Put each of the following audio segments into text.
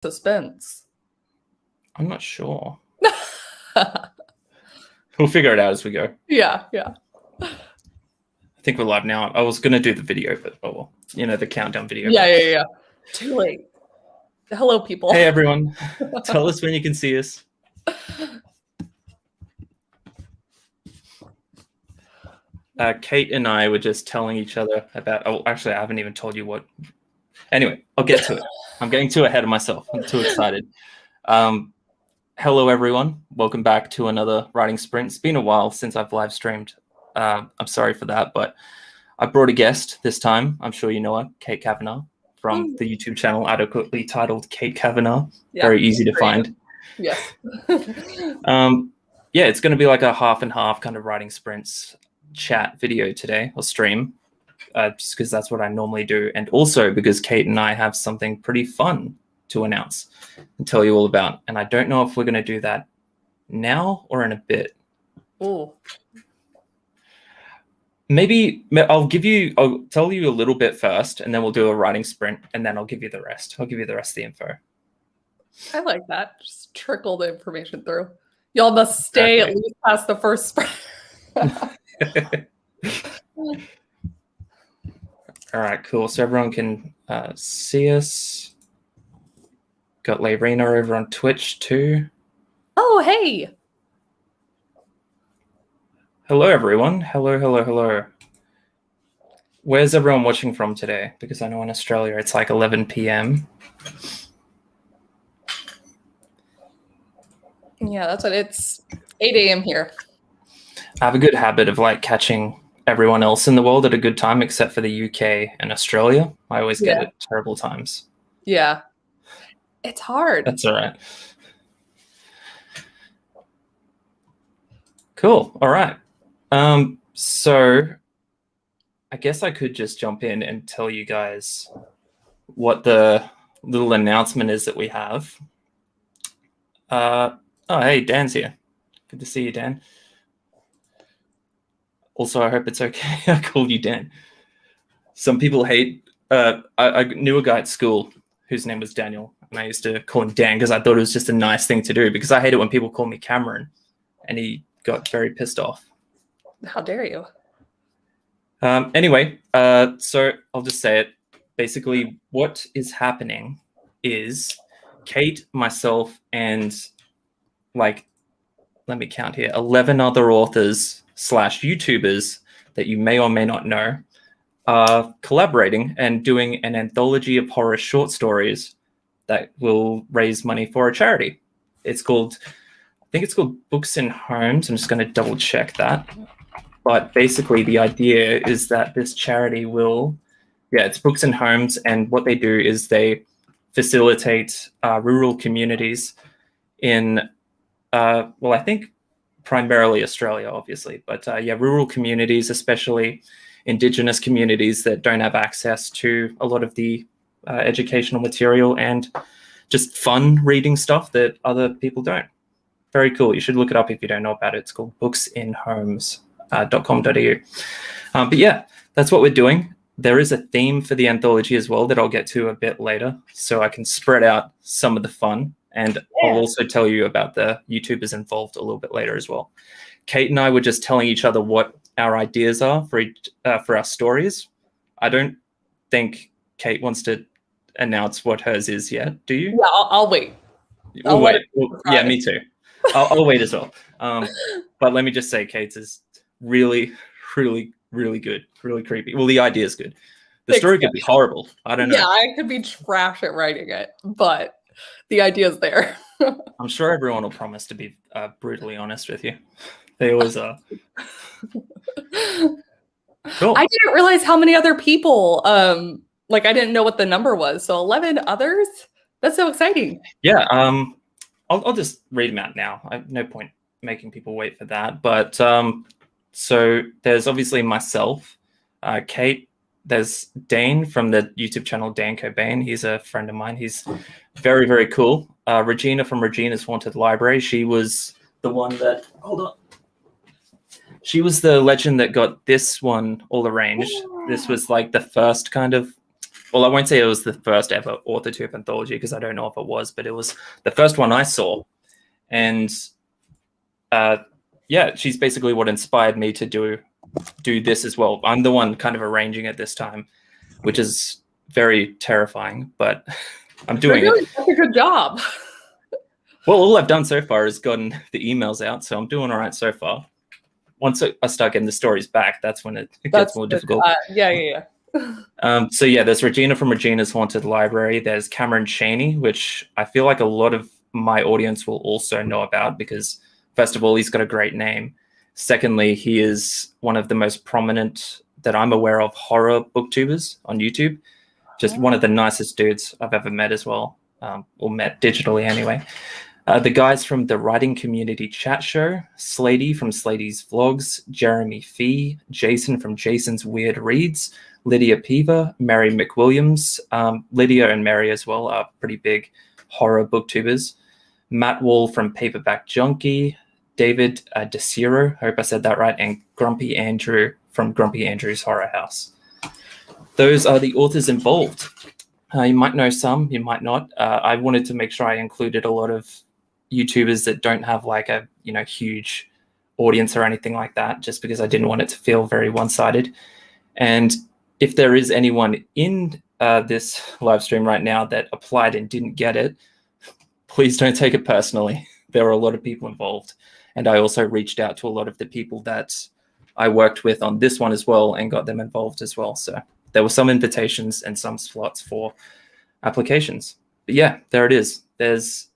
Suspense. I'm not sure. We'll figure it out as we go. Yeah. I think we're live now. I was going to do the video, but well, the countdown video. Yeah. Too late. Hello, people. Hey, everyone. Tell us when you can see us. Kate and I were just telling each other about... Oh, actually, I haven't even told you what... Anyway, I'll get to it. I'm getting too ahead of myself. I'm too excited. Hello, everyone. Welcome back to another writing sprint. It's been a while since I've live streamed. I'm sorry for that, but I brought a guest this time. I'm sure you know her, Kate Cavanaugh, from the YouTube channel adequately titled Kate Cavanaugh. Yeah, very easy to find. Yes. Yeah, it's going to be like a half and half kind of writing sprints chat video today, or stream, just because that's what I normally do. And also because Kate and I have something pretty fun to announce and tell you all about. And I don't know if we're going to do that now or in a bit. Oh. Maybe I'll tell you a little bit first, and then we'll do a writing sprint, and then I'll give you the rest. I'll give you the rest of the info. I like that. Just trickle the information through. Y'all must stay at least past the first sprint. All right, cool. So everyone can see us. Got Layrina over on Twitch too. Oh, hey. Hello, everyone. Hello. Where's everyone watching from today? Because I know in Australia it's like 11 p.m. Yeah, that's what it's 8 a.m. here. I have a good habit of like catching everyone else in the world at a good time, except for the UK and Australia. I always get at terrible times. Yeah. It's hard. That's all right. Cool. All right. So I guess I could just jump in and tell you guys what the little announcement is that we have. Oh, hey, Dan's here. Good to see you, Dan. Also, I hope it's okay. I called you Dan. Some people hate... I knew a guy at school whose name was Daniel, and I used to call him Dan because I thought it was just a nice thing to do, because I hate it when people call me Cameron, and he got very pissed off. How dare you? Anyway, so I'll just say it. Basically, what is happening is Kate, myself, and let me count here, 11 other authors / YouTubers that you may or may not know are collaborating and doing an anthology of horror short stories that will raise money for a charity. I think it's called Books in Homes. I'm just going to double check that. But basically the idea is that this charity it's Books in Homes, and what they do is they facilitate rural communities in, I think primarily Australia, obviously, but rural communities, especially Indigenous communities that don't have access to a lot of the educational material and just fun reading stuff that other people don't. Very cool. You should look it up if you don't know about it. It's called booksinhomes.com.au. But yeah, that's what we're doing. There is a theme for the anthology as well that I'll get to a bit later, so I can spread out some of the fun. And I'll also tell you about the YouTubers involved a little bit later as well. Kate and I were just telling each other what our ideas are for our stories. I don't think Kate wants to announce what hers is yet. Do you? Yeah, I'll wait. We'll wait. Yeah, me too. I'll wait as well. But let me just say, Kate's is really, really, really good. Really creepy. Well, the idea is good. The story could be horrible. I don't know. Yeah, I could be trash at writing it, but the idea is there. I'm sure everyone will promise to be brutally honest with you. They always are. Cool. I didn't realize how many other people, I didn't know what the number was. So 11 others? That's so exciting. Yeah. I'll just read them out now. I have no point making people wait for that. But so there's obviously myself, Kate. There's Dane from the YouTube channel Dan Cobain. He's a friend of mine. He's very, very cool. Regina from Regina's Haunted Library. She was the one that... Hold on. She was the legend that got this one all arranged. This was like the first kind of well, I won't say it was the first ever authortube anthology because I don't know if it was, but it was the first one I saw. And yeah, she's basically what inspired me to do this as well. I'm the one kind of arranging it this time, which is very terrifying, but I'm doing it. Such a good job. Well, all I've done so far is gotten the emails out, so I'm doing all right so far. Once I start getting the stories back, that's when it gets more difficult. Yeah. So yeah, there's Regina from Regina's Haunted Library. There's Cameron Chaney, which I feel like a lot of my audience will also know about because, first of all, he's got a great name. Secondly, he is one of the most prominent that I'm aware of horror booktubers on YouTube. Just one of the nicest dudes I've ever met as well, or met digitally anyway. The guys from the Writing Community Chat Show, Slady from Slady's Vlogs, Jeremy Fee, Jason from Jason's Weird Reads, Lydia Peaver, Mary McWilliams. Lydia and Mary as well are pretty big horror booktubers. Matt Wall from Paperback Junkie, David DeCiro, hope I said that right, and Grumpy Andrew from Grumpy Andrew's Horror House. Those are the authors involved. You might know some, you might not. I wanted to make sure I included a lot of YouTubers that don't have like a huge audience or anything like that, just because I didn't want it to feel very one-sided. And if there is anyone in this live stream right now that applied and didn't get it, please don't take it personally. There are a lot of people involved. And I also reached out to a lot of the people that I worked with on this one as well and got them involved as well. So there were some invitations and some slots for applications. But yeah, there it is. There's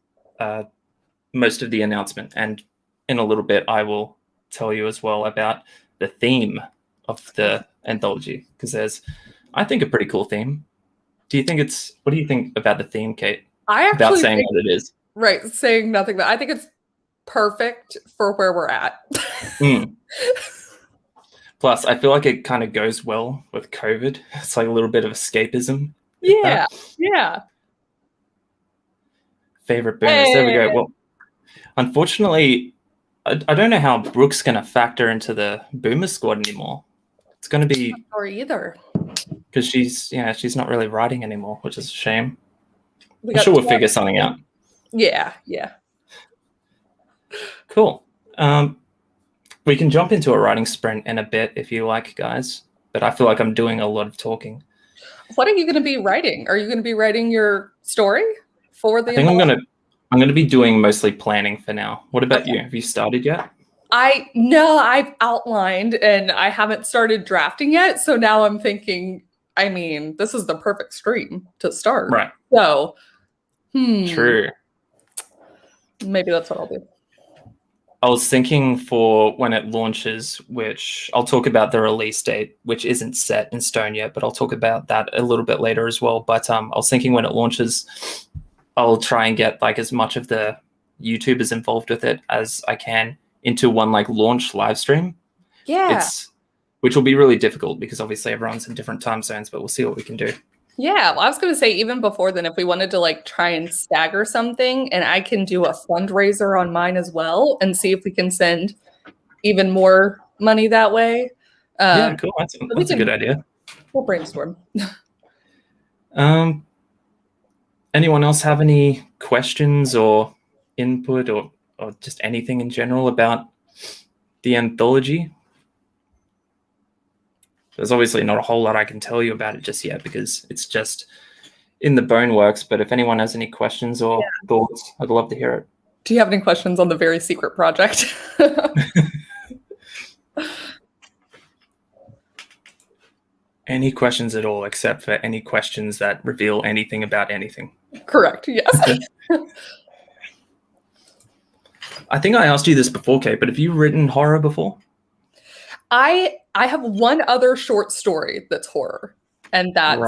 most of the announcement. And in a little bit, I will tell you as well about the theme of the anthology, because there's, I think, a pretty cool theme. What do you think about the theme, Kate? I actually without saying what it is. Right, saying nothing, but I think it's perfect for where we're at. Plus, I feel like it kind of goes well with COVID. It's like a little bit of escapism. Yeah. Favorite boomers. There we go. Well, unfortunately, I don't know how Brooke's going to factor into the boomer squad anymore. It's going to be... Or either. Because she's not really writing anymore, which is a shame. I'm sure we'll figure something out. Yeah. Cool. We can jump into a writing sprint in a bit if you like, guys. But I feel like I'm doing a lot of talking. What are you going to be writing? Are you going to be writing your story for the? I think I'm going to be doing mostly planning for now. What about you? Have you started yet? I've outlined and I haven't started drafting yet. So now I'm thinking, I mean, this is the perfect stream to start. Right. So, True. Maybe that's what I'll do. I was thinking for when it launches, which I'll talk about the release date, which isn't set in stone yet, but I'll talk about that a little bit later as well. But I was thinking when it launches, I'll try and get like as much of the YouTubers involved with it as I can into one like launch live stream. Yeah. Which will be really difficult because obviously everyone's in different time zones, but we'll see what we can do. Yeah, well, I was going to say even before then, if we wanted to like try and stagger something, and I can do a fundraiser on mine as well and see if we can send even more money that way. Yeah, cool. That's a good idea. We'll brainstorm. Anyone else have any questions or input or just anything in general about the anthology? There's obviously not a whole lot I can tell you about it just yet because it's just in the bone works. But if anyone has any questions or thoughts, I'd love to hear it. Do you have any questions on the very secret project? Any questions at all, except for any questions that reveal anything about anything? Correct, yes. I think I asked you this before, Kate, but have you written horror before? I have one other short story that's horror, and that's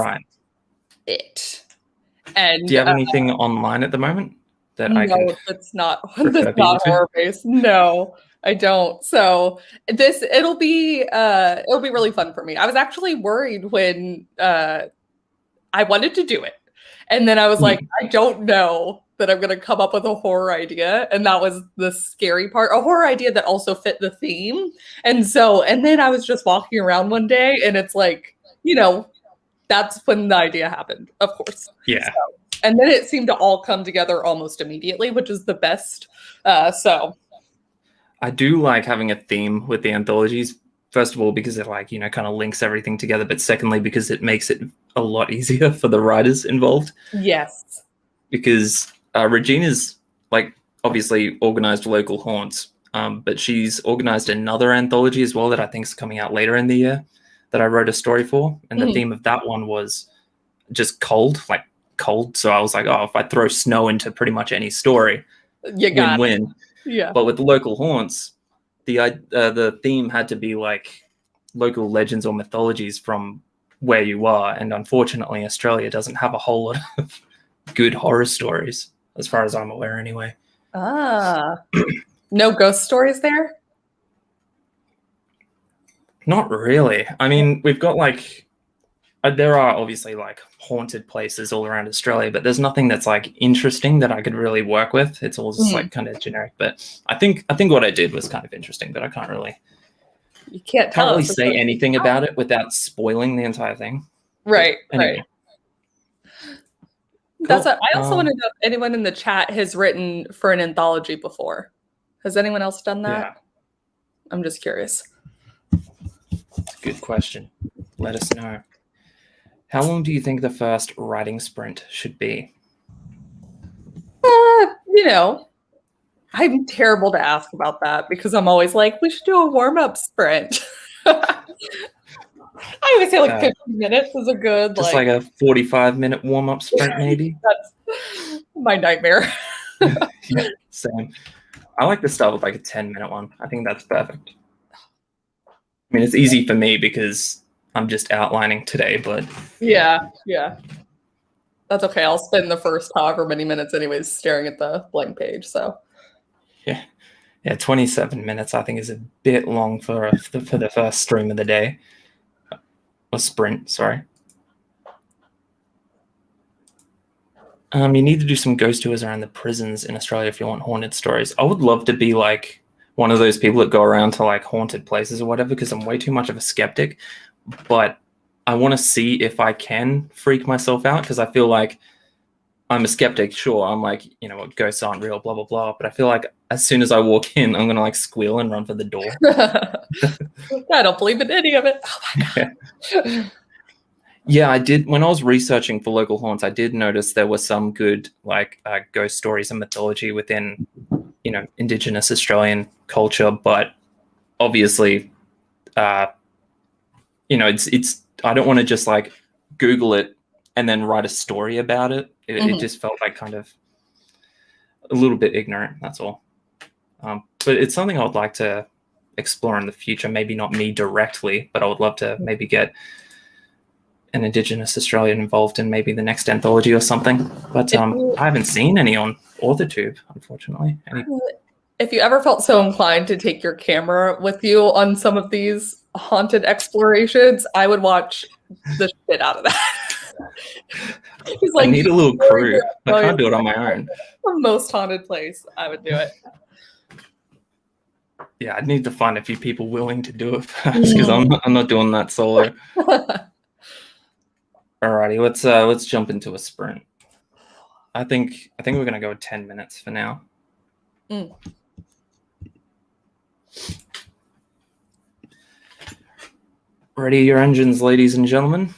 it. And do you have anything online at the moment that I can? No, that's not horror based. No, I don't. So it'll be really fun for me. I was actually worried when I wanted to do it, and then I was like, I don't know that I'm going to come up with a horror idea. And that was the scary part, a horror idea that also fit the theme. And then I was just walking around one day and it's like, That's when the idea happened, of course. Yeah. So, and then it seemed to all come together almost immediately, which is the best. So I do like having a theme with the anthologies. First of all, because it like, kind of links everything together, but secondly, because it makes it a lot easier for the writers involved. yes. Because Regina's like obviously organized local haunts, but she's organized another anthology as well that I think is coming out later in the year that I wrote a story for. And the theme of that one was just cold, like cold. So I was like, oh, if I throw snow into pretty much any story, You got win-win. it. Yeah. But with the local haunts, the theme had to be like local legends or mythologies from where you are. And unfortunately, Australia doesn't have a whole lot of good horror stories, as far as I'm aware, anyway. No ghost stories there? Not really. I mean, we've got like there are obviously like haunted places all around Australia, but there's nothing that's like interesting that I could really work with. It's all just like kind of generic. But I think what I did was kind of interesting, but I can't really say anything about it without spoiling the entire thing. Right. But anyway. Right. Cool. I also want to know if anyone in the chat has written for an anthology before. Has anyone else done that? Yeah. I'm just curious. It's a good question. Let us know. How long do you think the first writing sprint should be? I'm terrible to ask about that because I'm always like, we should do a warm-up sprint. I always say like 15 minutes is a good just like a 45-minute warm-up sprint, maybe. That's my nightmare. Yeah, same. I like to start with like a 10-minute one. I think that's perfect. I mean, it's easy for me because I'm just outlining today, but yeah. That's okay. I'll spend the first however many minutes anyways staring at the blank page. So yeah, 27 minutes I think is a bit long for the first stream of the day. Or sprint, sorry. You need to do some ghost tours around the prisons in Australia if you want haunted stories. I would love to be like one of those people that go around to like haunted places or whatever, because I'm way too much of a skeptic. But I want to see if I can freak myself out, because I feel like I'm a skeptic. Sure, I'm like, ghosts aren't real, blah, blah, blah. But I feel like as soon as I walk in, I'm going to like squeal and run for the door. I don't believe in any of it. Oh my God. Yeah, I did. When I was researching for local haunts, I did notice there were some good like ghost stories and mythology within, Indigenous Australian culture. But obviously, it's I don't want to just like Google it and then write a story about it. It just felt like kind of a little bit ignorant. That's all. But it's something I would like to explore in the future. Maybe not me directly, but I would love to maybe get an Indigenous Australian involved in maybe the next anthology or something. But I haven't seen any on authortube, unfortunately. If you ever felt so inclined to take your camera with you on some of these haunted explorations, I would watch the shit out of that. I need a little crew. I can't do it on my own. The most haunted place, I would do it. Yeah, I'd need to find a few people willing to do it first, because I'm not doing that solo. Alrighty, let's jump into a sprint. I think we're gonna go 10 minutes for now. Ready your engines, ladies and gentlemen.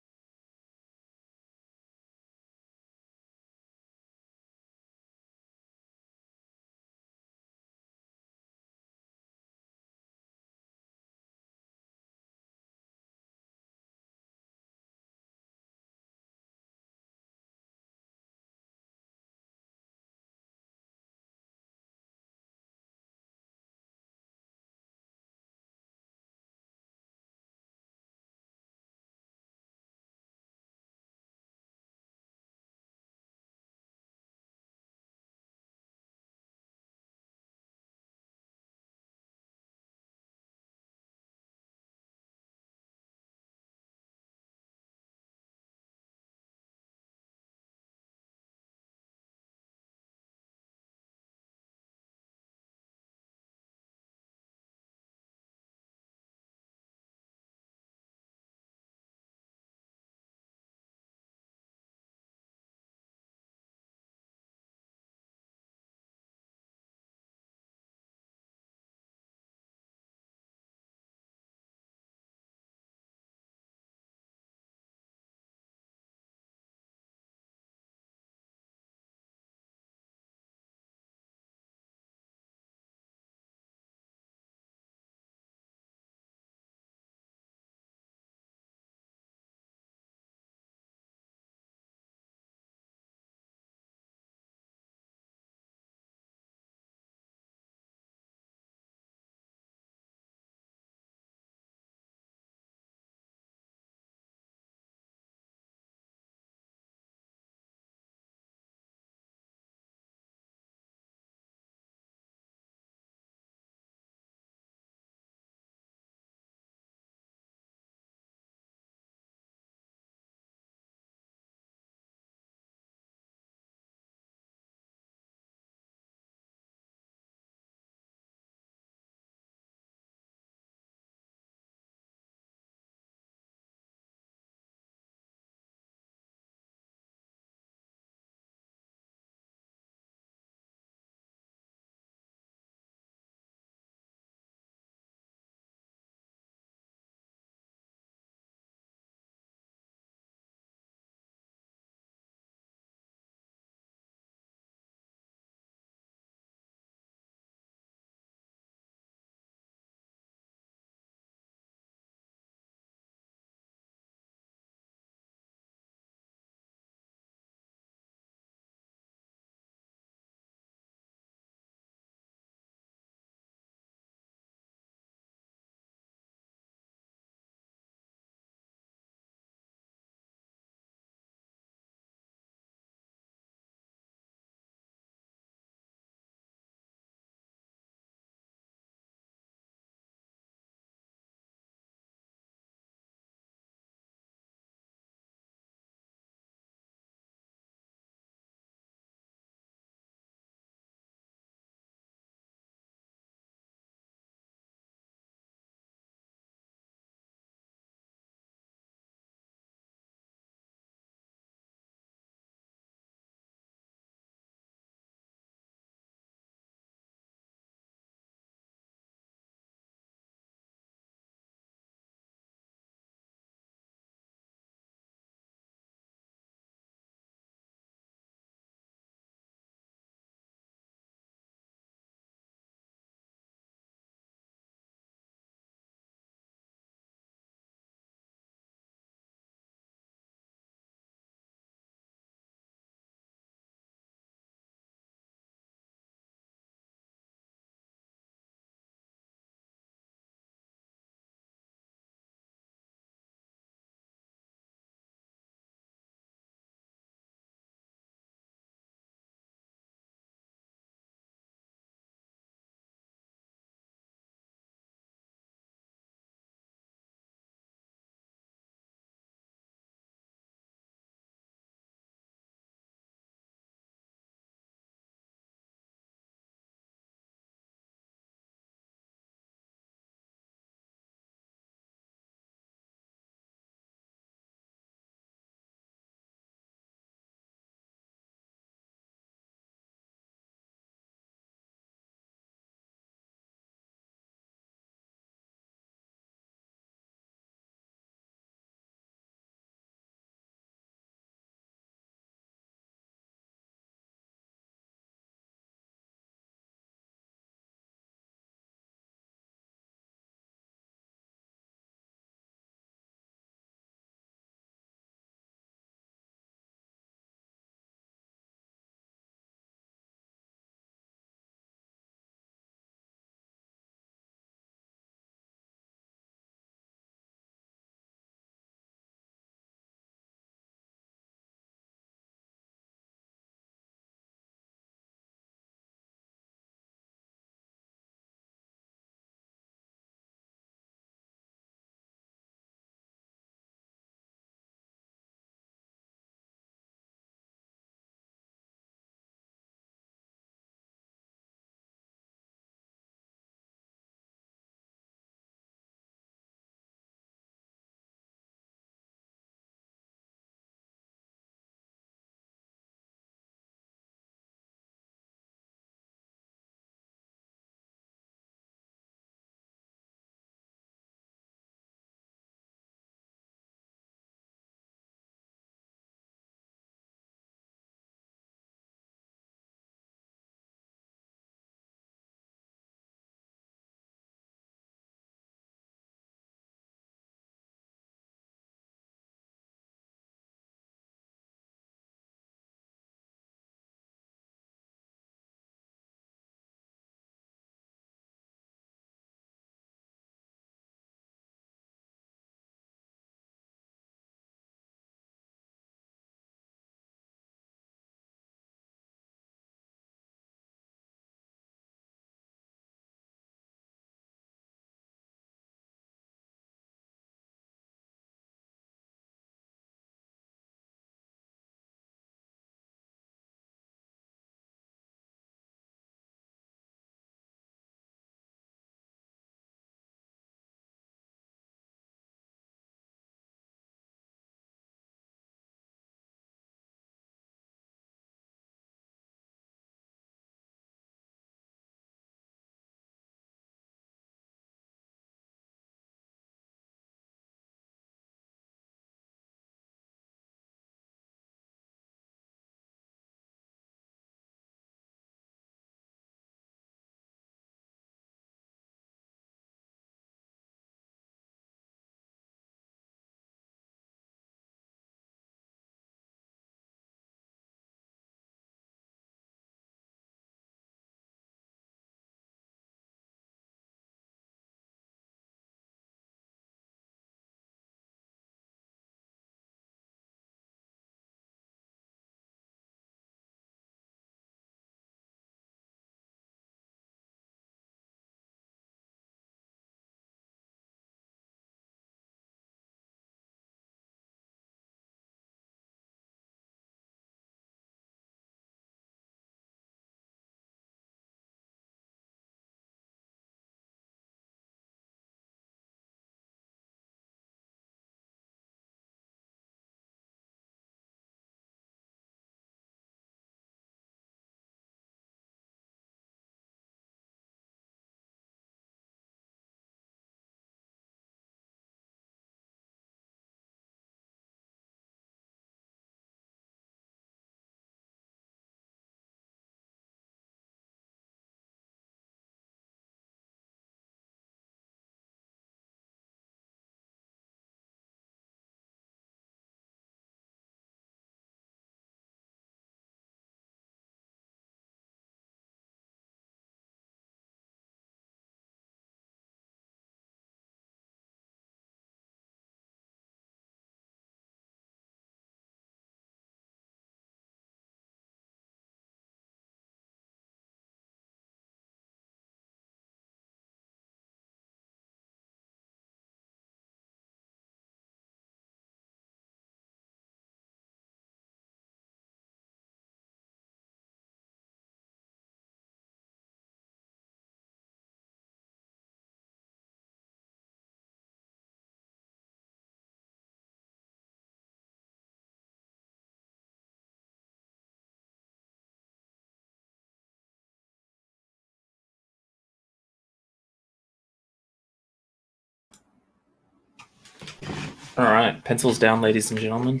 All right, pencils down, ladies and gentlemen.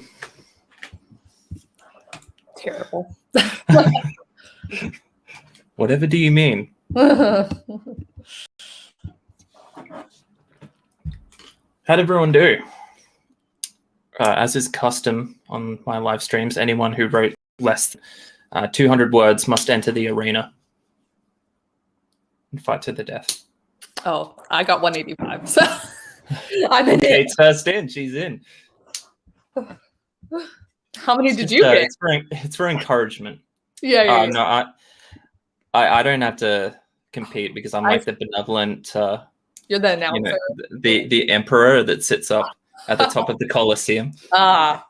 Terrible. Whatever do you mean? How'd everyone do? As is custom on my live streams, anyone who wrote less than 200 words must enter the arena and fight to the death. Oh, I got 185, so I'm in it. Kate's first in. She's in. How many did you get? It's for encouragement. Yeah. No, I don't have to compete because I'm like the benevolent. You're the announcer. You know, the emperor that sits up at the top of the Colosseum. Ah.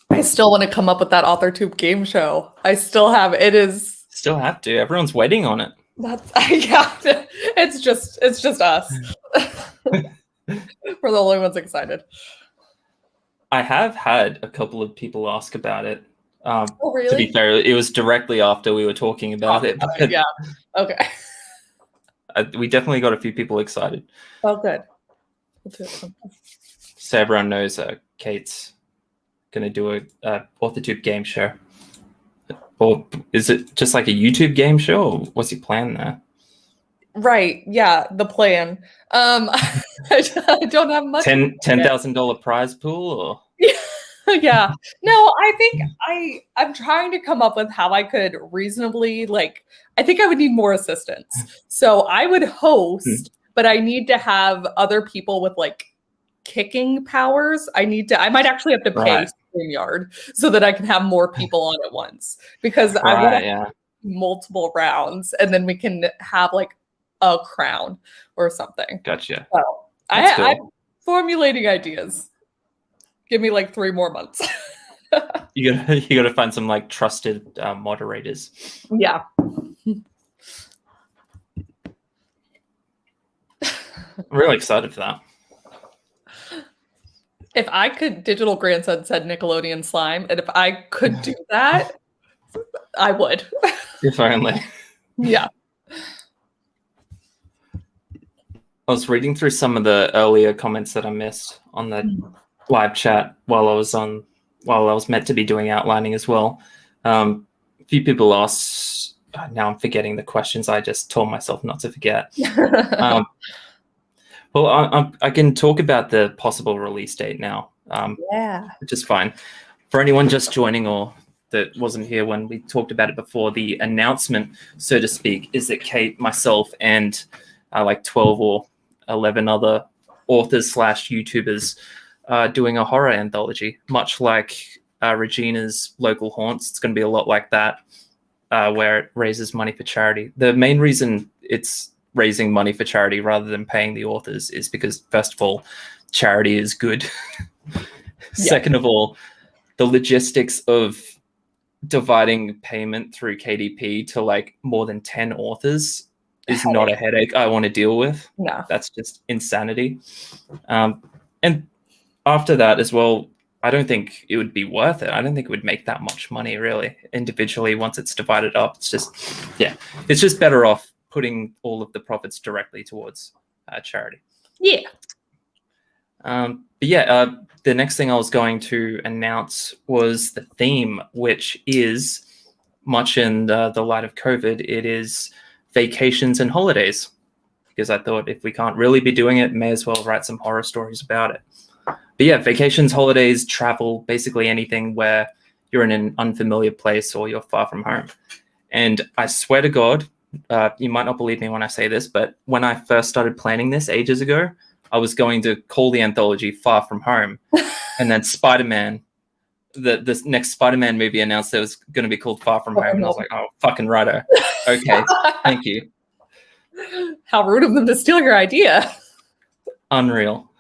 I still want to come up with that authortube game show. I still have it. Is still have to. Everyone's waiting on it. That's yeah. It's just us. We're the only ones excited. I have had a couple of people ask about it. Oh, really? To be fair, it was directly after we were talking about it. But yeah. Okay. We definitely got a few people excited. Oh, good. So everyone knows Kate's going to do a authortube game show. Or is it just like a YouTube game show? Or what's your plan there? Right. Yeah. The plan. I don't have much. $10,000 prize pool or? Yeah. No, I think I'm trying to come up with how I could reasonably, like, I think I would need more assistance. So I would host, but I need to have other people with like kicking powers. I might actually have to pay StreamYard so that I can have more people on at once, because I want to have multiple rounds and then we can have like a crown or something. Gotcha. So I'm formulating ideas. Give me like 3 more months. You gotta find some like trusted moderators. Yeah. I'm really excited for that. If I could, Digital Grandson said Nickelodeon slime, and if I could do that, I would. If only. Yeah. I was reading through some of the earlier comments that I missed on the live chat while I was meant to be doing outlining as well. A few people asked. Now I'm forgetting the questions. I just told myself not to forget. Well, I can talk about the possible release date now. Which is fine. For anyone just joining or that wasn't here when we talked about it before, the announcement, so to speak, is that Kate, myself, and like 12 or 11 other authors / YouTubers are doing a horror anthology, much like Regina's Local Haunts. It's going to be a lot like that, where it raises money for charity. The main reason it's raising money for charity rather than paying the authors is because, first of all, charity is good. Second of all, the logistics of dividing payment through KDP to like more than 10 authors is not a headache I want to deal with. No. That's just insanity. And after that as well, I don't think it would be worth it. I don't think it would make that much money really individually once it's divided up. It's just better off putting all of the profits directly towards charity. Yeah. The next thing I was going to announce was the theme, which is, much in the light of COVID, it is vacations and holidays. Because I thought if we can't really be doing it, may as well write some horror stories about it. But yeah, vacations, holidays, travel, basically anything where you're in an unfamiliar place or you're far from home. And I swear to God, you might not believe me when I say this, but when I first started planning this ages ago, I was going to call the anthology Far From Home. And then Spider-Man, the next Spider-Man movie announced that it was going to be called Far From Home. And I was like, oh, fucking righto. Okay, thank you. How rude of them to steal your idea. Unreal.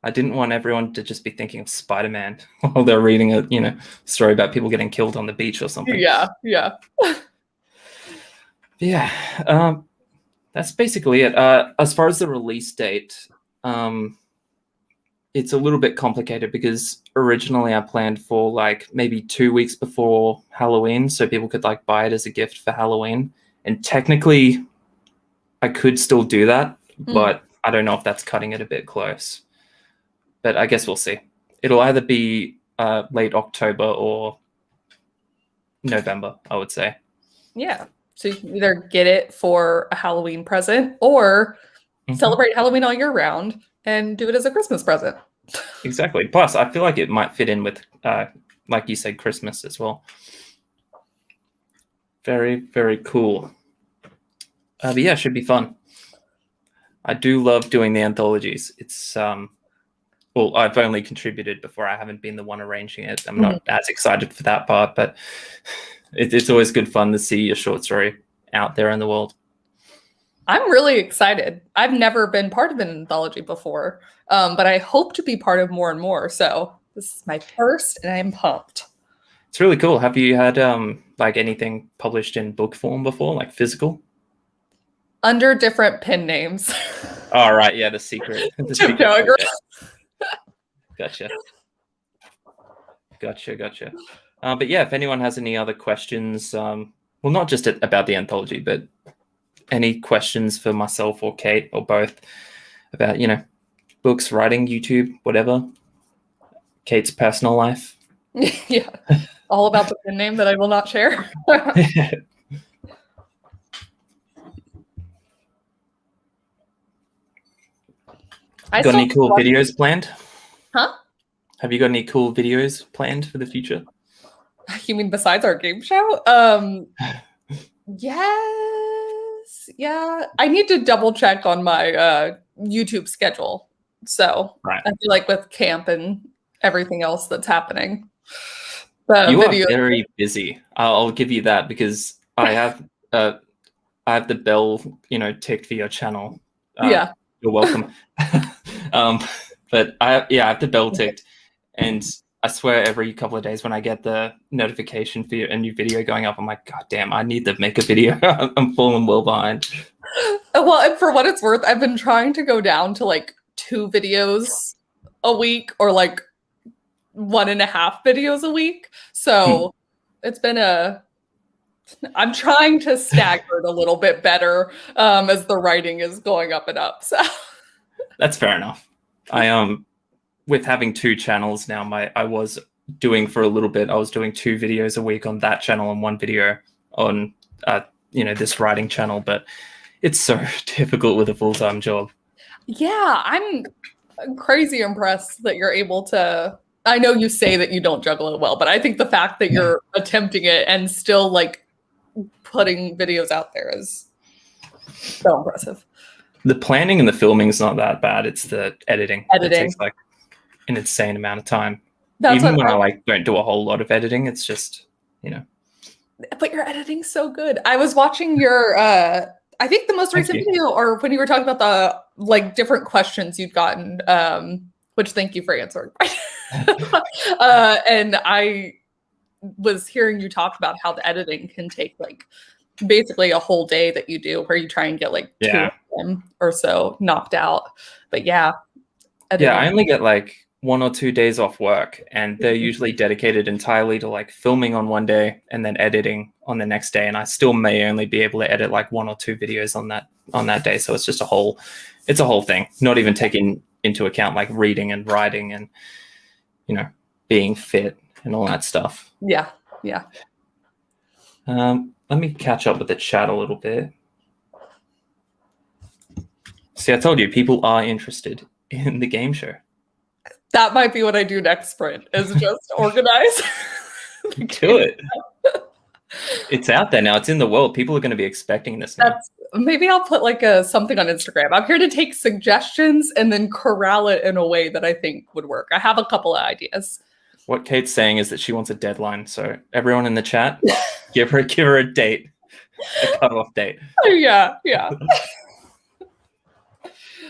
I didn't want everyone to just be thinking of Spider-Man while they're reading a story about people getting killed on the beach or something. Yeah. That's basically it. As far as the release date, it's a little bit complicated because originally I planned for like maybe 2 weeks before Halloween so people could like buy it as a gift for Halloween. And technically I could still do that, but I don't know if that's cutting it a bit close. But I guess we'll see. It'll either be late October or November, I would say. Yeah. So you can either get it for a Halloween present or celebrate Halloween all year round and do it as a Christmas present. Exactly. Plus, I feel like it might fit in with, like you said, Christmas as well. Very, very cool. But yeah, it should be fun. I do love doing the anthologies. It's well, I've only contributed before. I haven't been the one arranging it. I'm not as excited for that part, but it's always good fun to see a short story out there in the world. I'm really excited. I've never been part of an anthology before, but I hope to be part of more and more. So this is my first, and I'm pumped. It's really cool. Have you had like anything published in book form before, like physical? Under different pen names. Oh, right. Yeah, the secret. Gotcha. But yeah, if anyone has any other questions, well, not just about the anthology, but any questions for myself or Kate or both about, books, writing, YouTube, whatever, Kate's personal life. Yeah. All about the pen name that I will not share. Got any cool videos planned? Huh? Have you got any cool videos planned for the future? You mean besides our game show? Yes. Yeah. I need to double check on my YouTube schedule. So I feel like with camp and everything else that's happening. You are very busy. I'll give you that, because I have the bell, ticked for your channel. Yeah. You're welcome. But I have the bell ticked, and I swear every couple of days when I get the notification for a new video going up, I'm like, God damn, I need to make a video. I'm falling well behind. Well, and for what it's worth, I've been trying to go down to like 2 videos a week, or like 1.5 videos a week. So it's been I'm trying to stagger it a little bit better as the writing is going up and up. So that's fair enough. I with having 2 channels now, I was doing for a little bit. I was doing 2 videos a week on that channel and 1 video on this writing channel, but it's so difficult with a full-time job. Yeah, I'm crazy impressed that you're able to. I know you say that you don't juggle it well, but I think the fact that you're attempting it and still like putting videos out there is so impressive. The planning and the filming is not that bad. It's the editing. It takes like an insane amount of time. Even when I don't do a whole lot of editing, it's just, But your editing's so good. I was watching your I think the most recent video, or when you were talking about the like different questions you'd gotten, which thank you for answering. And I was hearing you talk about how the editing can take like basically a whole day that you do, where you try and get like 2 of them or so knocked out. But editing. I only get like 1 or 2 days off work, and they're usually dedicated entirely to like filming on one day and then editing on the next day. And I still may only be able to edit like 1 or 2 videos on that day. So it's just a whole thing, not even taking into account like reading and writing and, being fit and all that stuff. Yeah. Let me catch up with the chat a little bit. See, I told you, people are interested in the game show. That might be what I do next sprint, is just organize. Do it. It's out there now. It's in the world. People are going to be expecting this now. Maybe I'll put like something on Instagram. I'm here to take suggestions and then corral it in a way that I think would work. I have a couple of ideas. What Kate's saying is that she wants a deadline. So everyone in the chat, give her a date, a cutoff date. Yeah.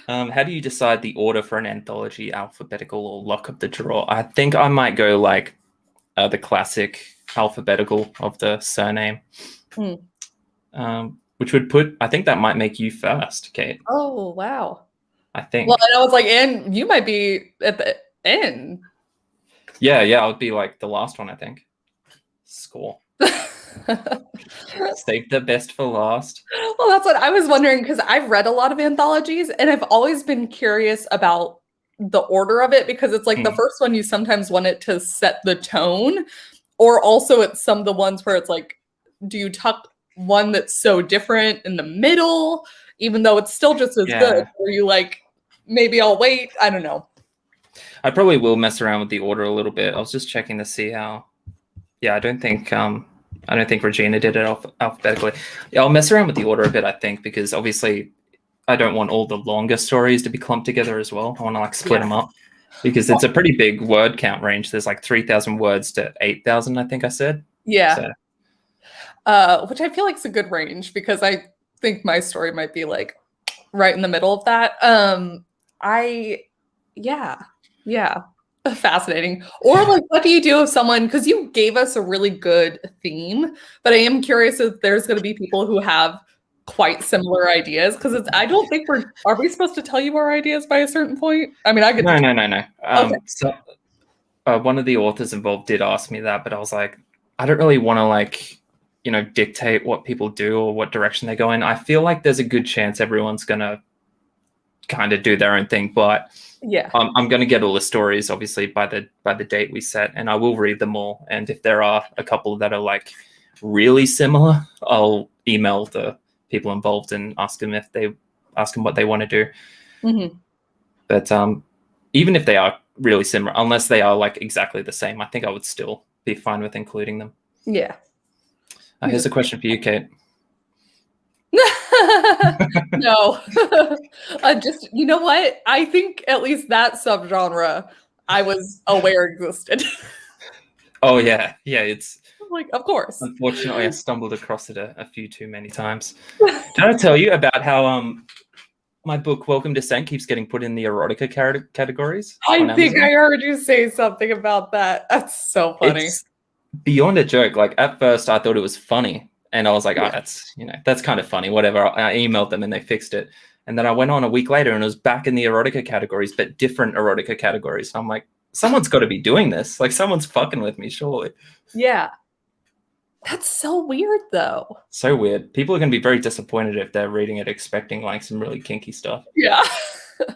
How do you decide the order for an anthology, alphabetical or luck of the draw? I think I might go like the classic alphabetical of the surname, which would I think that might make you first, Kate. Oh, wow. I think. Well, and I was like, and you might be at the end. Yeah, I would be like the last one, I think. Score. Save the best for last. Well, that's what I was wondering because I've read a lot of anthologies and I've always been curious about the order of it because it's like the first one you sometimes want it to set the tone, or also it's some of the ones where it's like, do you tuck one that's so different in the middle, even though it's still just as good? Or you like, maybe I'll wait. I don't know. I probably will mess around with the order a little bit. I was just checking to see how. Yeah, I don't think Regina did it alphabetically. Yeah, I'll mess around with the order a bit, I think, because obviously I don't want all the longer stories to be clumped together as well. I want to like split them up because it's a pretty big word count range. There's like 3,000 words to 8,000, I think I said. Yeah. Which I feel like is a good range because I think my story might be like right in the middle of that. Yeah. Fascinating. Or like, what do you do if someone, because you gave us a really good theme, but I am curious if there's going to be people who have quite similar ideas, because I don't think are we supposed to tell you our ideas by a certain point? I mean, I get no. Okay. So one of the authors involved did ask me that, but I was like, I don't really want to like, dictate what people do or what direction they go in. I feel like there's a good chance everyone's gonna kind of do their own thing, but yeah, I'm going to get all the stories obviously by the date we set, and I will read them all. And if there are a couple that are like really similar, I'll email the people involved and ask them what they want to do. Mm-hmm. But even if they are really similar, unless they are like exactly the same, I think I would still be fine with including them. Yeah. Here's a question for you, Kate. No. Just, you know what? I think at least that subgenre I was aware existed. Oh yeah. It's like, of course. Unfortunately, I stumbled across it a few too many times. Did I tell you about how my book Welcome to Scent keeps getting put in the erotica categories? I think I heard you say something about that. That's so funny. It's beyond a joke. Like at first I thought it was funny. And I was like, that's kind of funny, whatever. I emailed them and they fixed it. And then I went on a week later and it was back in the erotica categories, but different erotica categories. So I'm like, someone's got to be doing this. Like someone's fucking with me, surely. Yeah. That's so weird, though. So weird. People are going to be very disappointed if they're reading it expecting like some really kinky stuff. Yeah.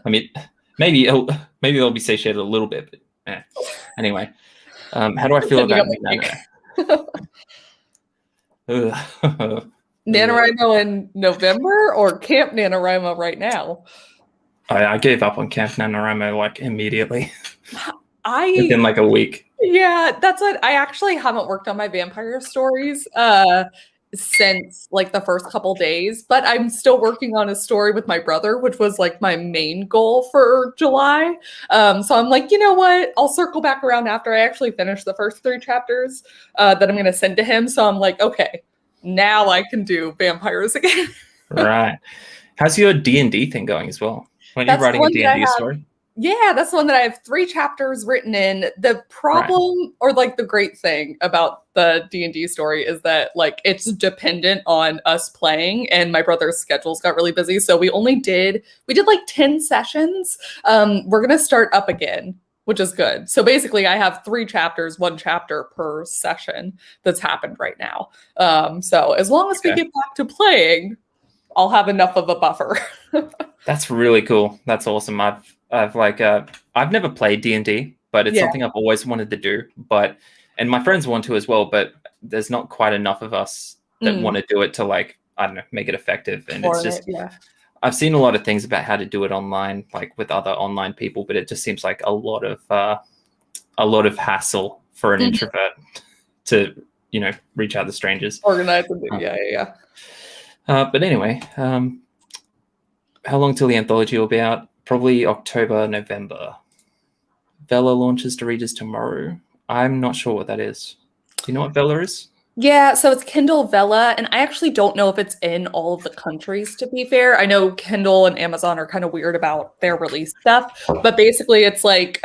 I mean, maybe they'll be satiated a little bit, but anyway. How do I feel about NaNoWriMo in November or Camp NaNoWriMo right now? I gave up on Camp NaNoWriMo like immediately. Within like a week. Yeah, that's what I actually haven't worked on my vampire stories since like the first couple days, but I'm still working on a story with my brother, which was like my main goal for July. So I'm like, you know what? I'll circle back around after I actually finish the first 3 chapters that I'm going to send to him. So I'm like, okay, now I can do vampires again. Right. How's your D&D thing going as well? When you're writing a D&D story? Yeah, that's the one that I have 3 chapters written in. The problem or like the great thing about the D&D story is that like it's dependent on us playing, and my brother's schedules got really busy. So we did like 10 sessions. We're going to start up again, which is good. So basically I have 3 chapters, 1 chapter per session that's happened right now. So as long as we get back to playing, I'll have enough of a buffer. That's really cool. That's awesome. I've never played D&D, but it's something I've always wanted to do. And my friends want to as well, but there's not quite enough of us that want to do it to like, I don't know, make it effective. And it's just, I've seen a lot of things about how to do it online, like with other online people, but it just seems like a lot of hassle for an introvert to, reach out to strangers. Organize it. But anyway, how long till the anthology will be out? Probably October, November. Vella launches to readers tomorrow. I'm not sure what that is. Do you know what Vella is? Yeah, so it's Kindle Vella, and I actually don't know if it's in all of the countries, to be fair. I know Kindle and Amazon are kind of weird about their release stuff, but basically it's like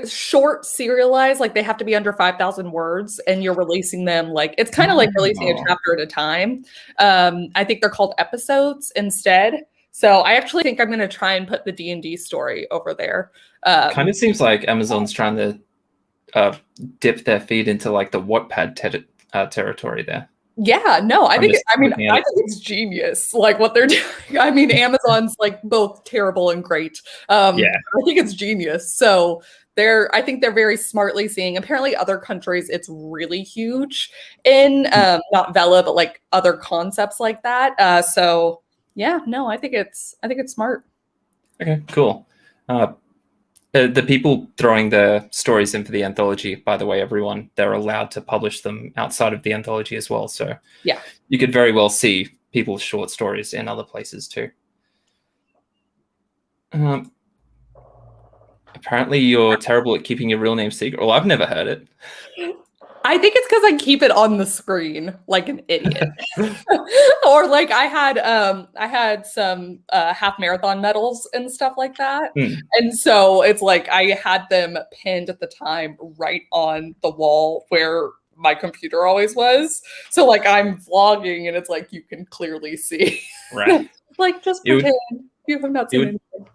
short serialized, like they have to be under 5,000 words, and you're releasing them like, it's kind of like releasing a chapter at a time. I think they're called episodes instead. So I actually think I'm going to try and put the D&D story over there. Kind of seems like Amazon's trying to dip their feet into like the Wattpad territory there. Yeah, no, I think I think it's genius, like what they're doing. I mean, Amazon's like both terrible and great. I think it's genius. So I think they're very smartly seeing. Apparently, other countries, it's really huge in not Vela, but like other concepts like that. So yeah, no, I think it's smart. Okay, cool. The people throwing the stories in for the anthology, by the way, everyone, they're allowed to publish them outside of the anthology as well. So yeah, you could very well see people's short stories in other places too. Apparently you're terrible at keeping your real name secret. Well, I've never heard it. I think it's because I keep it on the screen like an idiot. Or like I had some half marathon medals and stuff like that. And so it's like I had them pinned at the time right on the wall where my computer always was. So like I'm vlogging and it's like you can clearly see. Right. Like just pretend you have not seen anything.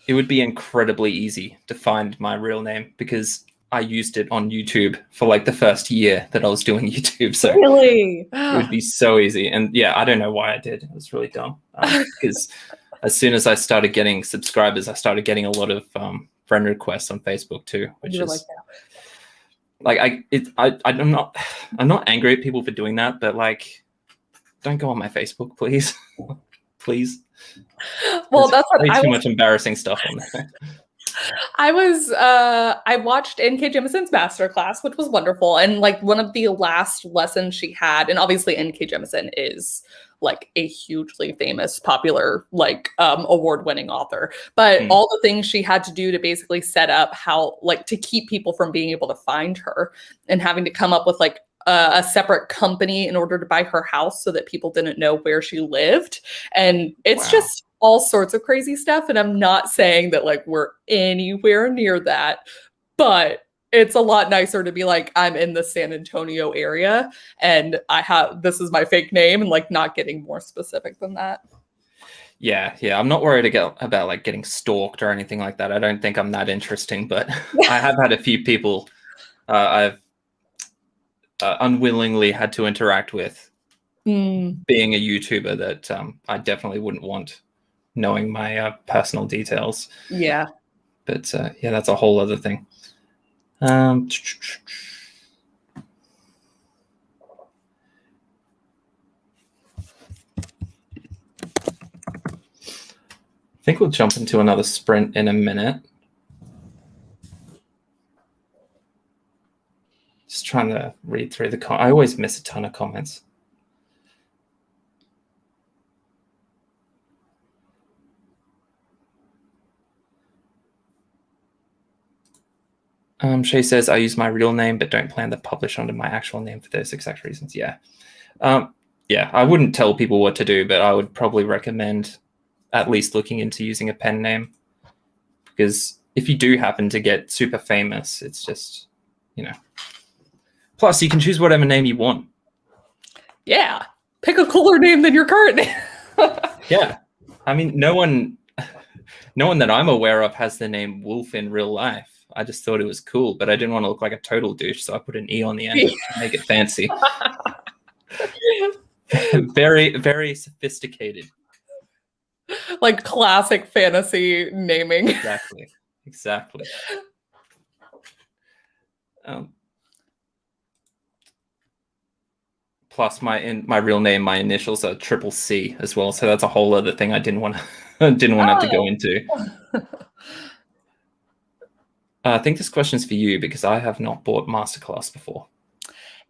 It would be incredibly easy to find my real name because I used it on YouTube for like the first year that I was doing YouTube. So really? It would be so easy. And yeah, I don't know why I did. It was really dumb. Because as soon as I started getting subscribers, I started getting a lot of friend requests on Facebook too, which is I'm not angry at people for doing that, but like, don't go on my Facebook, please. Please. Well, that's way too much embarrassing stuff on there. I watched N.K. Jemison's masterclass, which was wonderful. And like one of the last lessons she had, and obviously N.K. Jemison is like a hugely famous, popular, like award-winning author. But all the things she had to do to basically set up how, like, to keep people from being able to find her and having to come up with like a separate company in order to buy her house so that people didn't know where she lived. And it's just all sorts of crazy stuff. And I'm not saying that like we're anywhere near that, but it's a lot nicer to be like, I'm in the San Antonio area and this is my fake name, and like not getting more specific than that. Yeah. I'm not worried about like getting stalked or anything like that. I don't think I'm that interesting, but I have had a few people I've unwillingly had to interact with being a YouTuber that I definitely wouldn't want knowing my personal details. Yeah. But yeah, that's a whole other thing. I think we'll jump into another sprint in a minute. Just trying to read through I always miss a ton of comments. Shay says, I use my real name, but don't plan to publish under my actual name for those exact reasons. Yeah. Yeah, I wouldn't tell people what to do, but I would probably recommend at least looking into using a pen name. Because if you do happen to get super famous, it's just, Plus, you can choose whatever name you want. Yeah. Pick a cooler name than your current name. Yeah. I mean, no one that I'm aware of has the name Wolf in real life. I just thought it was cool, but I didn't want to look like a total douche, so I put an E on the end to make it fancy. Very, very sophisticated. Like classic fantasy naming. Exactly. Plus, my real name, my initials are Triple C as well, so that's a whole other thing I didn't want to have to go into. I think this question's for you because I have not bought Masterclass before.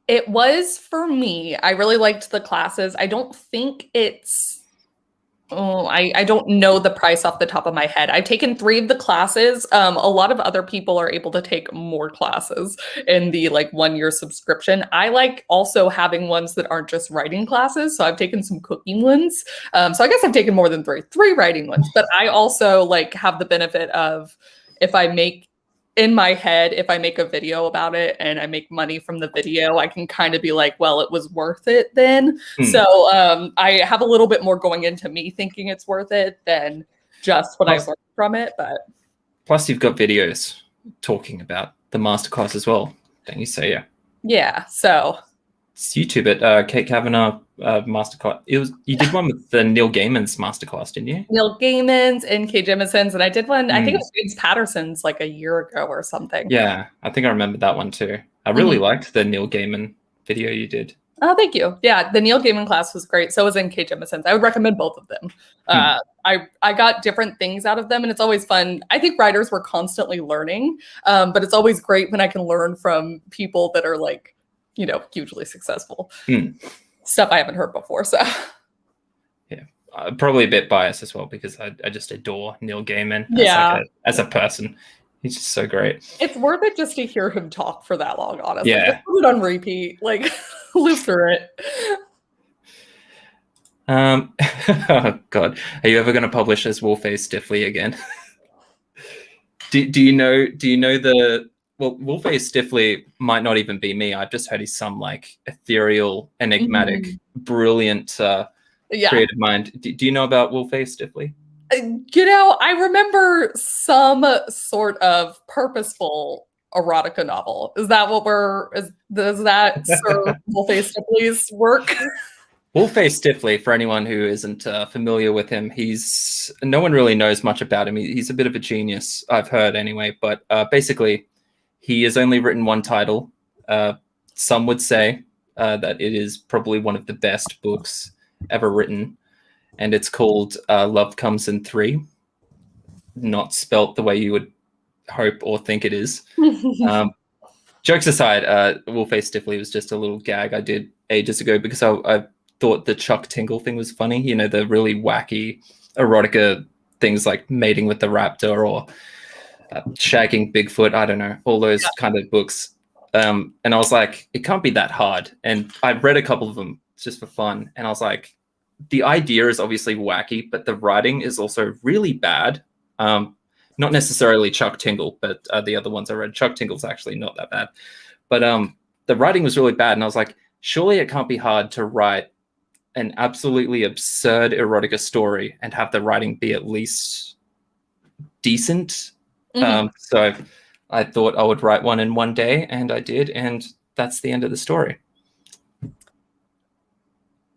It was for me. I really liked the classes. I don't think it's... I don't know the price off the top of my head. I've taken 3 of the classes. A lot of other people are able to take more classes in the like 1-year subscription. I like also having ones that aren't just writing classes. So I've taken some cooking ones. So I guess I've taken more than 3 writing ones, but I also like have the benefit of if I make a video about it and I make money from the video, I can kind of be like, well, it was worth it then. So I have a little bit more going into me thinking it's worth it than just what I learned from it. But plus you've got videos talking about the masterclass as well, don't you say? Yeah. Yeah. So YouTube it. Kate Cavanaugh masterclass. You did one with the Neil Gaiman's masterclass, didn't you? Neil Gaiman's and Kay Jemison's, and I did one. I think it was James Patterson's like a year ago or something. Yeah, I think I remember that one too. I really liked the Neil Gaiman video you did. Oh, thank you. Yeah, the Neil Gaiman class was great. So was in Kate Jemison's. I would recommend both of them. I got different things out of them, and it's always fun. I think writers were constantly learning, but it's always great when I can learn from people that are like, hugely successful. Stuff I haven't heard before. So yeah, probably a bit biased as well because I just adore Neil Gaiman as a person. He's just so great. It's worth it just to hear him talk for that long, honestly. Yeah. Just put it on repeat, like live through it. Oh God, are you ever going to publish as Wolf-Face Stiffly again? do you know the Wolf-Face Stiffly might not even be me. I've just heard he's some like ethereal, enigmatic, brilliant creative mind. Do you know about Wolf-Face Stiffly? I remember some sort of purposeful erotica novel. Is that what does that serve Wolf-Face Stiffly's work? Wolf-Face Stiffly, for anyone who isn't familiar with him, no one really knows much about him. He's a bit of a genius, I've heard anyway, but basically he has only written one title. Some would say that it is probably one of the best books ever written. And it's called Love Comes in Three, not spelt the way you would hope or think it is. Jokes aside, Wolf-Face Stiffly was just a little gag I did ages ago because I thought the Chuck Tingle thing was funny. The really wacky erotica things like Mating with the Raptor or Shagging Bigfoot. I don't know, all those kind of books. And I was like, it can't be that hard. And I read a couple of them just for fun. And I was like, the idea is obviously wacky, but the writing is also really bad. Not necessarily Chuck Tingle, but the other ones I read. Chuck Tingle's actually not that bad. But the writing was really bad. And I was like, surely it can't be hard to write an absolutely absurd erotica story and have the writing be at least decent. So I thought I would write one in one day, and I did. And that's the end of the story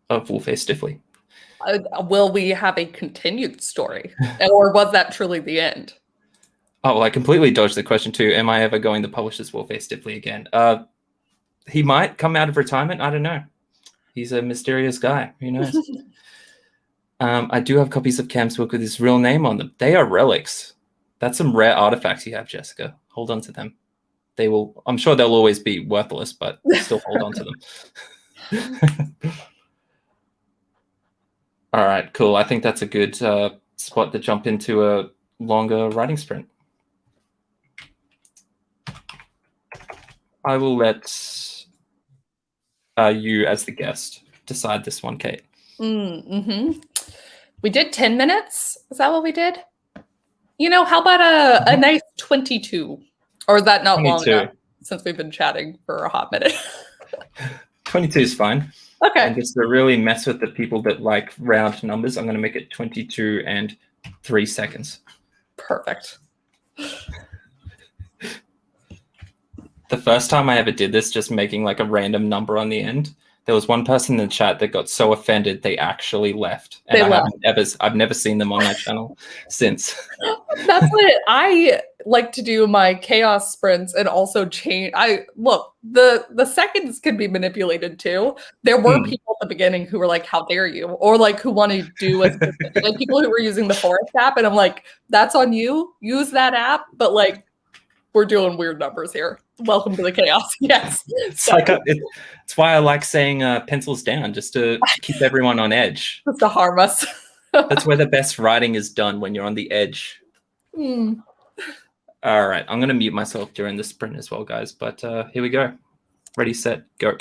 of Wolf-Face Stiffly. Will we have a continued story? Or was that truly the end? Oh, well, I completely dodged the question too. Am I ever going to publish this Wolf-Face Stiffly again? He might come out of retirement. I don't know. He's a mysterious guy. Who knows? I do have copies of Cam's book with his real name on them. They are relics. That's some rare artifacts you have, Jessica. Hold on to them. I'm sure they'll always be worthless, but still hold on to them. All right, cool. I think that's a good spot to jump into a longer writing sprint. I will let you, as the guest, decide this one, Kate. We did 10 minutes. Is that what we did? How about a nice 22? Or is that not 22. Long enough since we've been chatting for a hot minute? 22 is fine. Okay. And just to really mess with the people that like round numbers, I'm going to make it 22 and 3 seconds. Perfect. The first time I ever did this, just making like a random number on the end, there was one person in the chat that got so offended they actually left. And I've never seen them on my channel since. That's what I like to do my chaos sprints and also change. The seconds can be manipulated too. There were people at the beginning who were like, how dare you? Or like who want to do like people who were using the Forest app. And I'm like, that's on you. Use that app. But like, we're doing weird numbers here. Welcome to the chaos. Yes. It's why I like saying pencils down, just to keep everyone on edge. Just to harm us. That's where the best writing is done, when you're on the edge. All right. I'm going to mute myself during the sprint as well, guys. But here we go. Ready, set, go.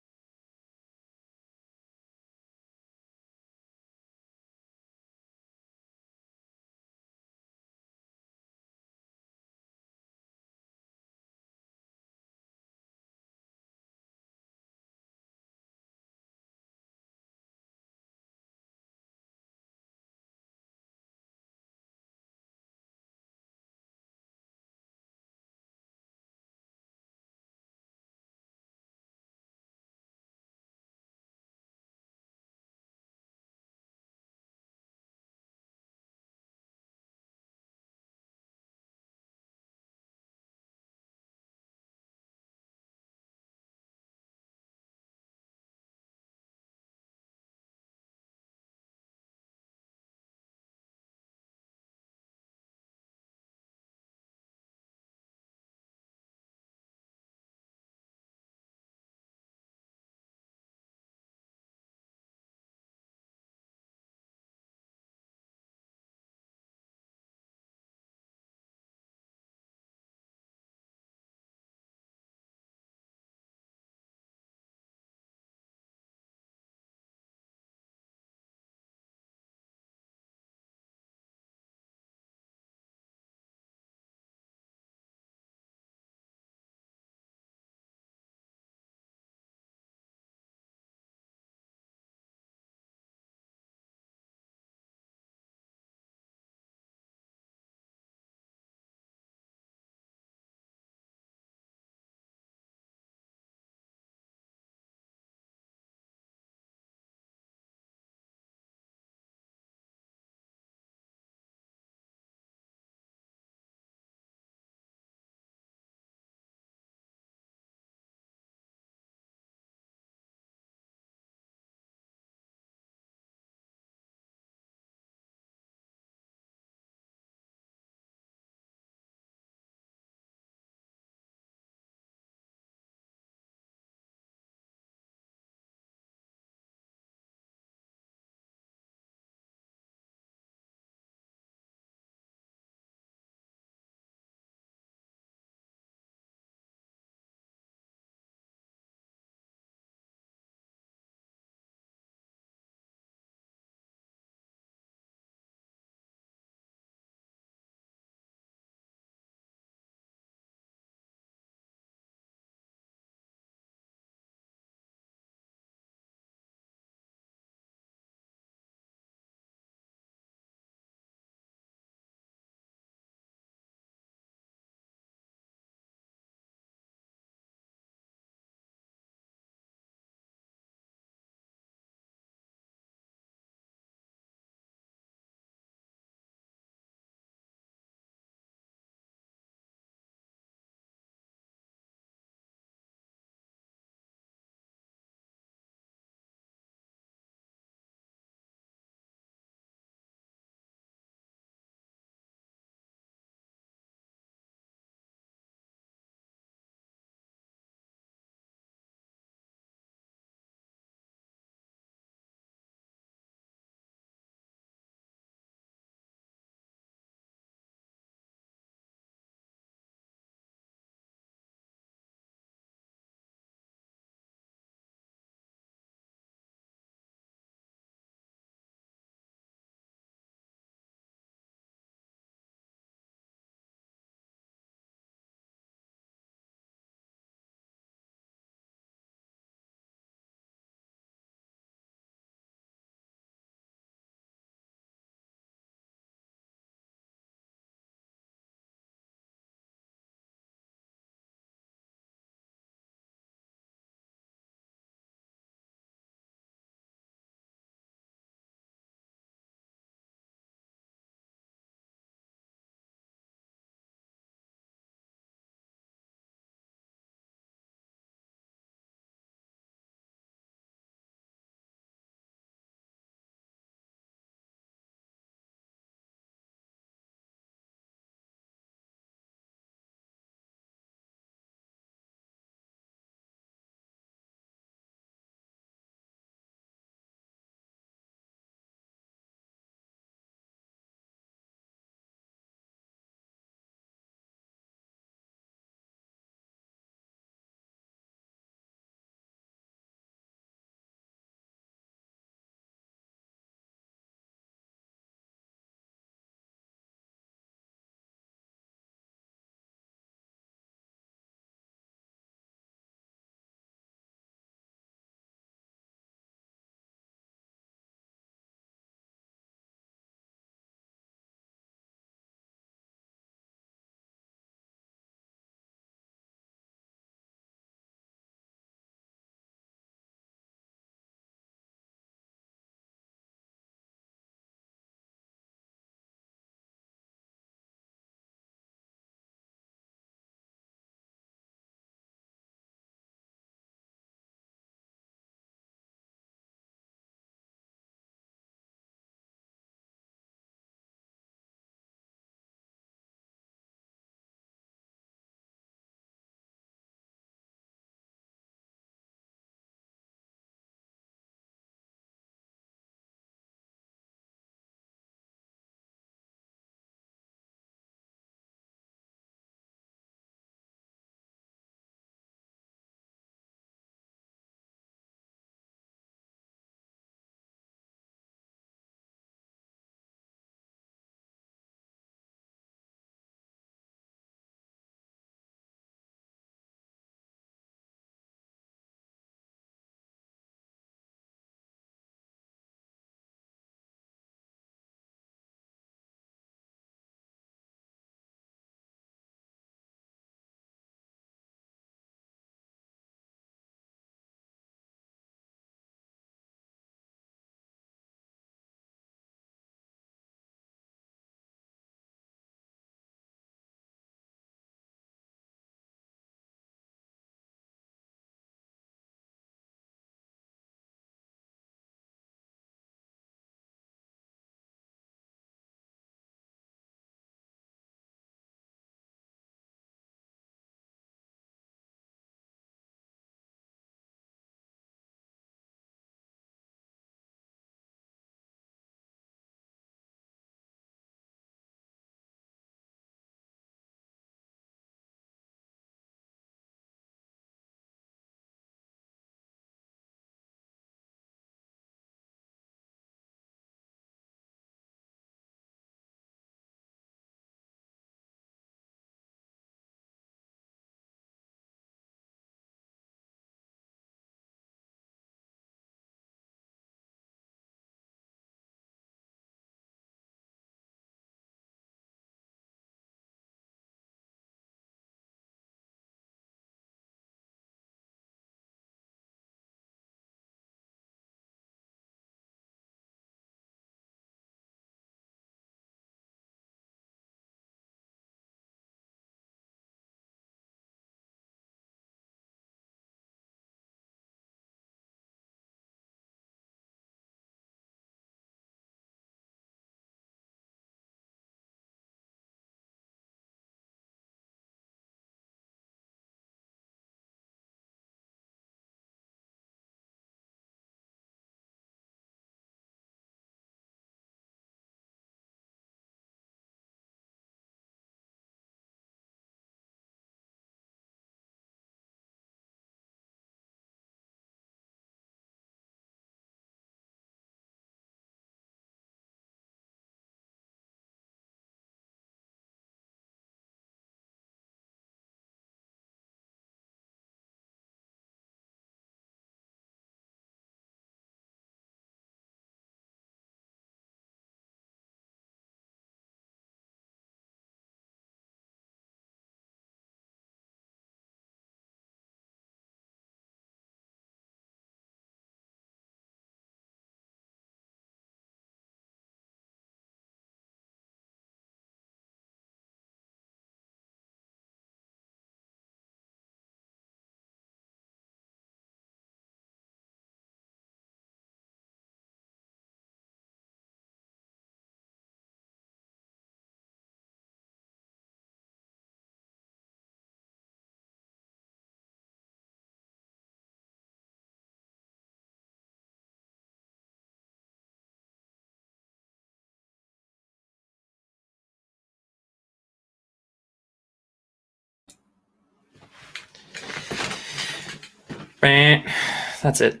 That's it.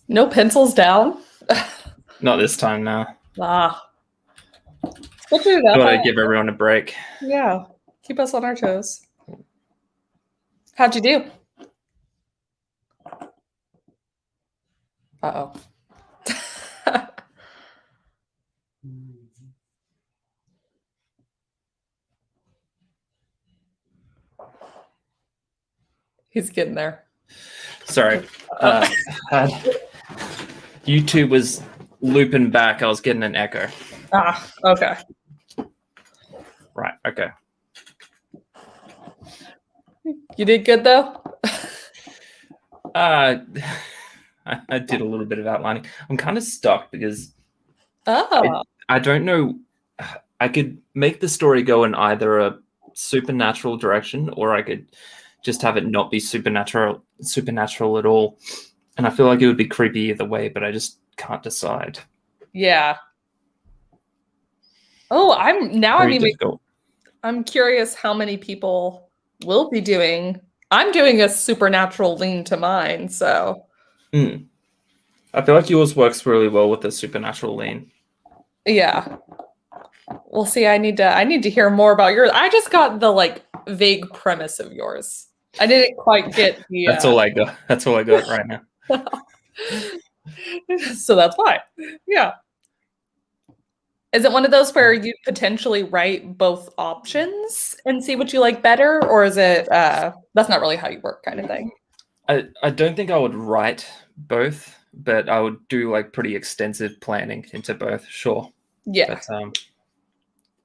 No pencils down? Not this time, no. Ah. Especially that. Gotta give everyone a break. Yeah. Keep us on our toes. How'd you do? Uh-oh. He's getting there. Sorry. YouTube was looping back. I was getting an echo. Ah, okay. Right, okay. You did good, though? I did a little bit of outlining. I'm kind of stuck because I don't know. I could make the story go in either a supernatural direction, or I could just have it not be supernatural at all. And I feel like it would be creepy either way, but I just can't decide. Yeah. Oh, I'm curious how many people will be doing. I'm doing a supernatural lean to mine, so. I feel like yours works really well with the supernatural lean. Yeah. We'll see. I need to hear more about yours. I just got the like vague premise of yours. I didn't quite get the That's all I got. That's all I got right now. So that's why. Yeah. Is it one of those where you potentially write both options and see what you like better, or is it that's not really how you work kind of thing? I don't think I would write both, but I would do like pretty extensive planning into both, sure. Yeah. But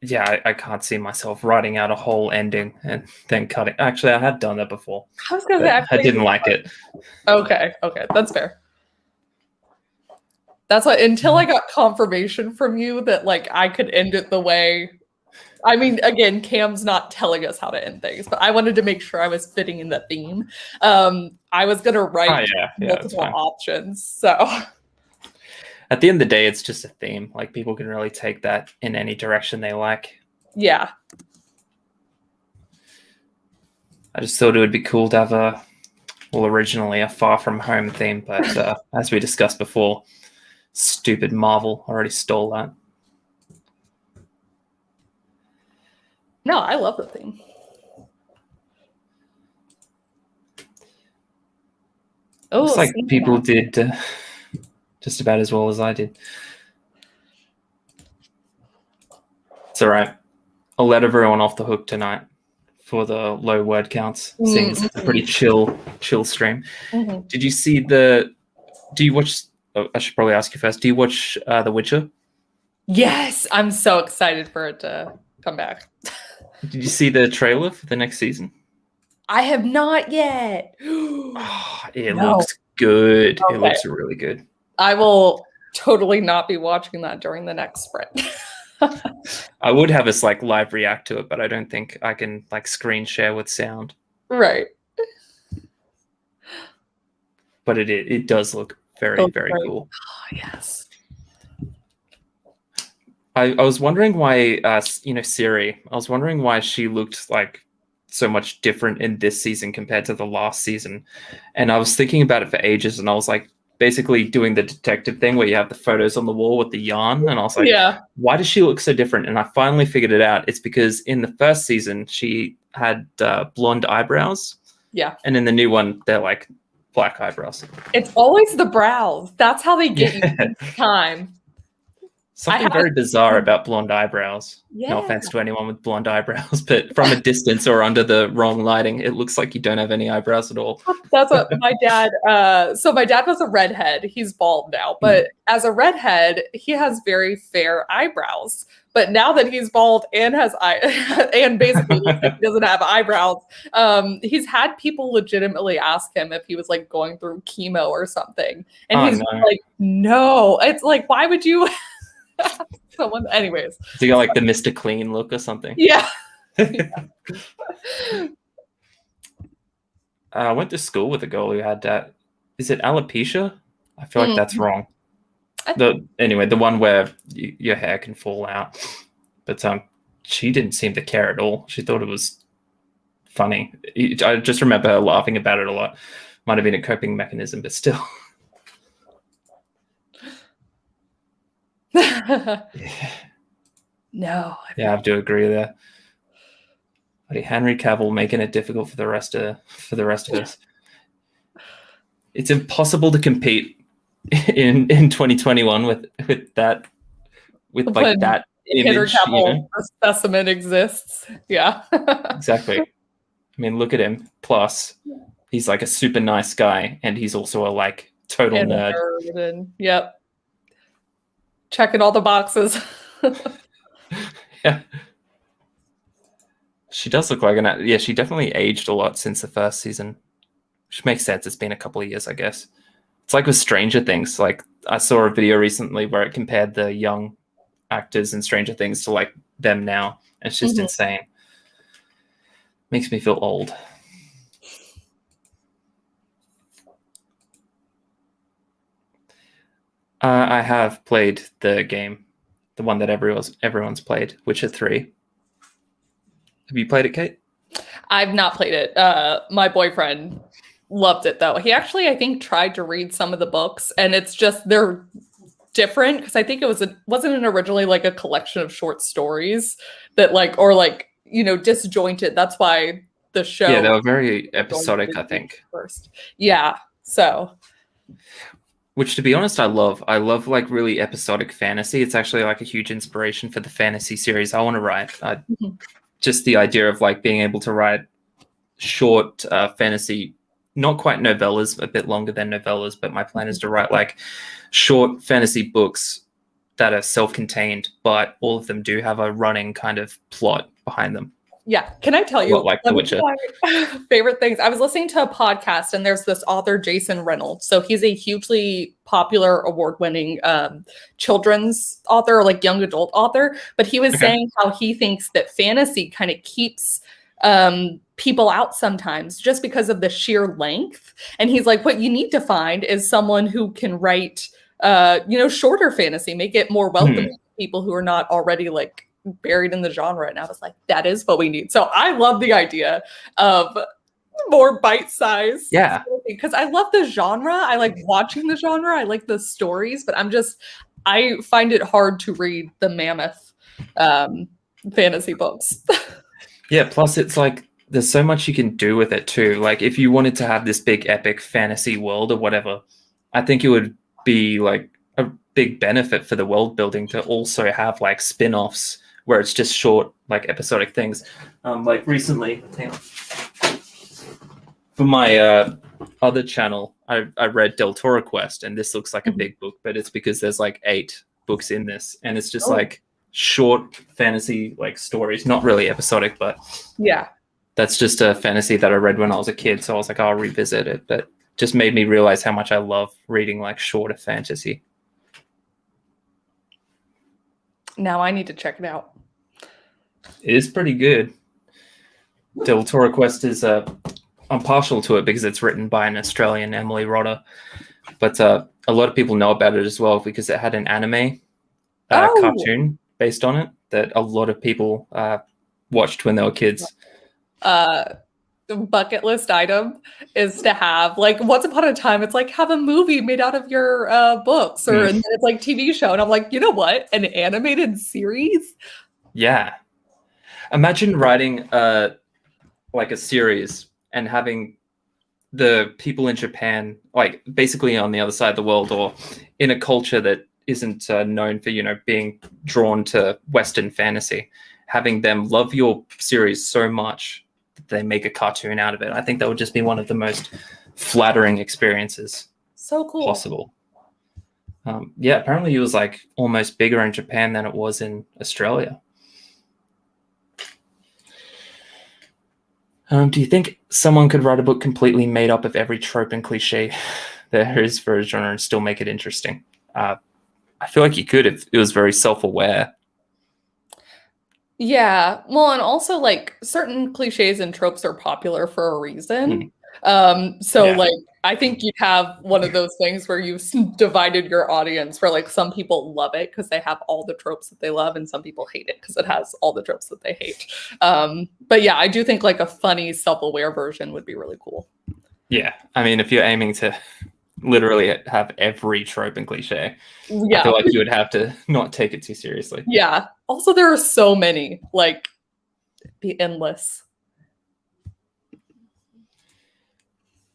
yeah, I can't see myself writing out a whole ending and then cutting. Actually, I had done that before. I was gonna say, I didn't like it. Okay, that's fair. That's why until I got confirmation from you that like I could end it the way. I mean, again, Cam's not telling us how to end things, but I wanted to make sure I was fitting in the theme. I was gonna write multiple options. So at the end of the day, it's just a theme. Like people can really take that in any direction they like. Yeah. I just thought it would be cool to have originally a Far From Home theme, but as we discussed before, stupid Marvel already stole that. No, I love the theme. Oh, looks like people did just about as well as I did. It's all right. I'll let everyone off the hook tonight for the low word counts. Seeing it's a pretty chill stream. Did you see do you watch? Oh, I should probably ask you first. Do you watch The Witcher? Yes, I'm so excited for it to come back. Did you see the trailer for the next season? I have not yet. It looks good. Okay. It looks really good. I will totally not be watching that during the next sprint. I would have us like live react to it, but I don't think I can like screen share with sound. Right. But it does look very cool. Oh, yes. I was wondering why Ciri. I was wondering why she looked like so much different in this season compared to the last season, and I was thinking about it for ages, and I was like basically doing the detective thing where you have the photos on the wall with the yarn, and I was like, why does she look so different? And I finally figured it out. It's because in the first season she had blonde eyebrows, and in the new one they're like black eyebrows. It's always the brows. That's how they get you each time. Something very bizarre about blonde eyebrows. Yeah. No offense to anyone with blonde eyebrows, but from a distance or under the wrong lighting, it looks like you don't have any eyebrows at all. That's what my dad, so my dad was a redhead. He's bald now, but as a redhead, he has very fair eyebrows. But now that he's bald and has and basically doesn't have eyebrows, he's had people legitimately ask him if he was like going through chemo or something. And he's like, no, it's like, why would you... Anyways, so you got like the Mr. Clean look or something. Yeah. I went to school with a girl who had is it alopecia? I feel like that's wrong. Anyway, the one where your hair can fall out. But she didn't seem to care at all. She thought it was funny. I just remember her laughing about it a lot. Might have been a coping mechanism, but still. No. Yeah, I have to agree there. Henry Cavill making it difficult for the rest of us. It's impossible to compete in 2021 with that like that image. Cavill, the specimen exists. Yeah. Exactly. I mean, look at him. Plus, he's like a super nice guy, and he's also a like total nerd. And, yep. Checking all the boxes. Yeah. She does look like she definitely aged a lot since the first season, which makes sense. It's been a couple of years, I guess. It's like with Stranger Things. Like I saw a video recently where it compared the young actors in Stranger Things to like them now. And it's just insane. Makes me feel old. I have played the game, the one that everyone's played, Witcher 3. Have you played it, Kate? I've not played it. My boyfriend loved it, though. He actually, I think, tried to read some of the books, and it's just they're different because I think wasn't it originally like a collection of short stories that disjointed. That's why the show. Yeah, they were very episodic, I think. First, yeah. So. Which, to be honest, I love. I love like really episodic fantasy. It's actually like a huge inspiration for the fantasy series I want to write. Just the idea of like being able to write short fantasy, not quite novellas, a bit longer than novellas, but my plan is to write like short fantasy books that are self-contained, but all of them do have a running kind of plot behind them. Yeah. Can I tell you like The Witcher. My favorite things? I was listening to a podcast and there's this author, Jason Reynolds. So he's a hugely popular award-winning children's author or like young adult author. But he was saying how he thinks that fantasy kind of keeps people out sometimes just because of the sheer length. And he's like, what you need to find is someone who can write, shorter fantasy, make it more welcoming to people who are not already like buried in the genre. And I was like, that is what we need. So I love the idea of more bite-sized. Yeah. Because I love the genre. I like watching the genre. I like the stories, but I find it hard to read the mammoth fantasy books. Yeah, plus it's like there's so much you can do with it too. Like if you wanted to have this big epic fantasy world or whatever, I think it would be like a big benefit for the world building to also have like spin-offs where it's just short, like episodic things. Like recently, for my other channel, I read Del Toro Quest, and this looks like a big book, but it's because there's like 8 books in this, and it's just like short fantasy like stories, not really episodic, but yeah, that's just a fantasy that I read when I was a kid. So I was like, I'll revisit it, but just made me realize how much I love reading like shorter fantasy. Now I need to check it out. It is pretty good. Del Toro Quest is I'm partial to it because it's written by an Australian, Emily Rodda, but a lot of people know about it as well because it had an anime cartoon based on it that a lot of people watched when they were kids. Bucket list item is to have like once upon a time it's like have a movie made out of your books or and it's like TV show, and I'm like, you know what, an animated series? Yeah, imagine writing like a series and having the people in Japan like basically on the other side of the world or in a culture that isn't known for being drawn to Western fantasy, having them love your series so much they make a cartoon out of it. I think that would just be one of the most flattering experiences possible. Yeah, apparently it was like almost bigger in Japan than it was in Australia. Do you think someone could write a book completely made up of every trope and cliche there is for a genre and still make it interesting? I feel like you could if it was very self-aware. Yeah, well, and also like certain cliches and tropes are popular for a reason. So Yeah. like, I think you'd have one of those things where you've divided your audience where like some people love it because they have all the tropes that they love, and some people hate it because it has all the tropes that they hate. But yeah, I do think like a funny, self-aware version would be really cool. Yeah. I mean, if you're aiming to literally have every trope and cliche, I Yeah. feel like you would have to not take it too seriously. Yeah. Also, there are so many, like, be endless.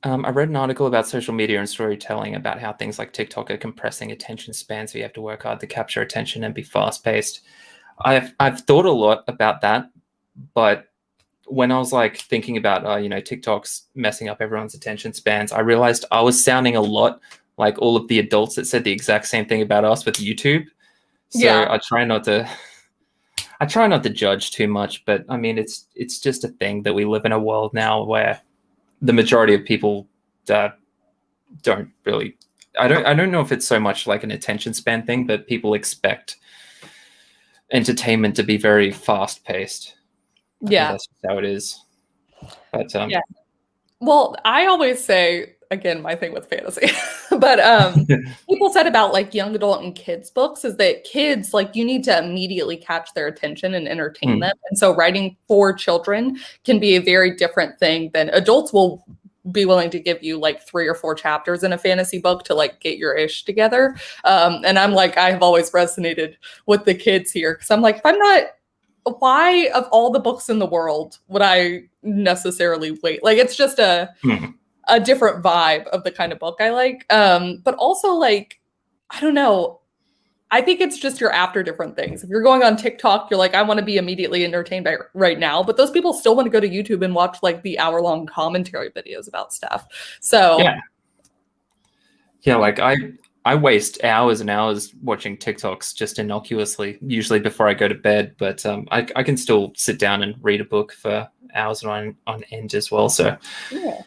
I read an article about social media and storytelling about how things like TikTok are compressing attention spans, so you have to work hard to capture attention and be fast-paced. I've thought a lot about that, but when I was like thinking about TikTok's messing up everyone's attention spans, I realized I was sounding a lot like all of the adults that said the exact same thing about us with YouTube. So Yeah. I try not to judge too much, but I mean it's just a thing that we live in a world now where the majority of people don't really. I don't know if it's so much like an attention span thing, but people expect entertainment to be very fast paced. I think Yeah. that's just how it is. But Yeah. Well, I always say, again, my thing with fantasy, but people said about like young adult and kids books is that kids, like, you need to immediately catch their attention and entertain them. And so writing for children can be a very different thing than adults will be willing to give you like 3 or 4 chapters in a fantasy book to like get your ish together. And I'm like, I have always resonated with the kids here because I'm like, if I'm not, why of all the books in the world would I necessarily wait? Like, it's just a different vibe of the kind of book I like. But also, like, I don't know. I think it's just you're after different things. If you're going on TikTok, you're like, I want to be immediately entertained by right now. But those people still want to go to YouTube and watch like the hour-long commentary videos about stuff. So yeah, like I waste hours and hours watching TikToks just innocuously, usually before I go to bed. But I can still sit down and read a book for hours on end as well. So yeah,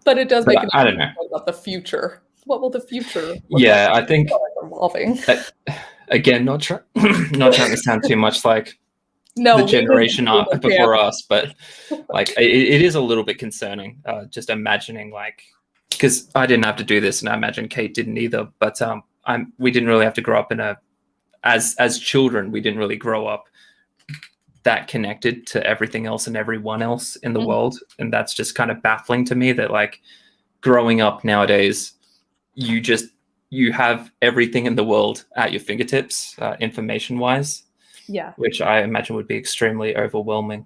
but it does make me I don't know about the future. What will the future look like? Yeah, I think Evolving. Again, not not trying to sound too much like the generation before us, but like it is a little bit concerning. Just imagining like, because I didn't have to do this, and I imagine Kate didn't either. But we didn't really have to grow up in as children. We didn't really grow up that connected to everything else and everyone else in the world, and that's just kind of baffling to me. That like growing up nowadays, you have everything in the world at your fingertips, information wise. Yeah. Which I imagine would be extremely overwhelming.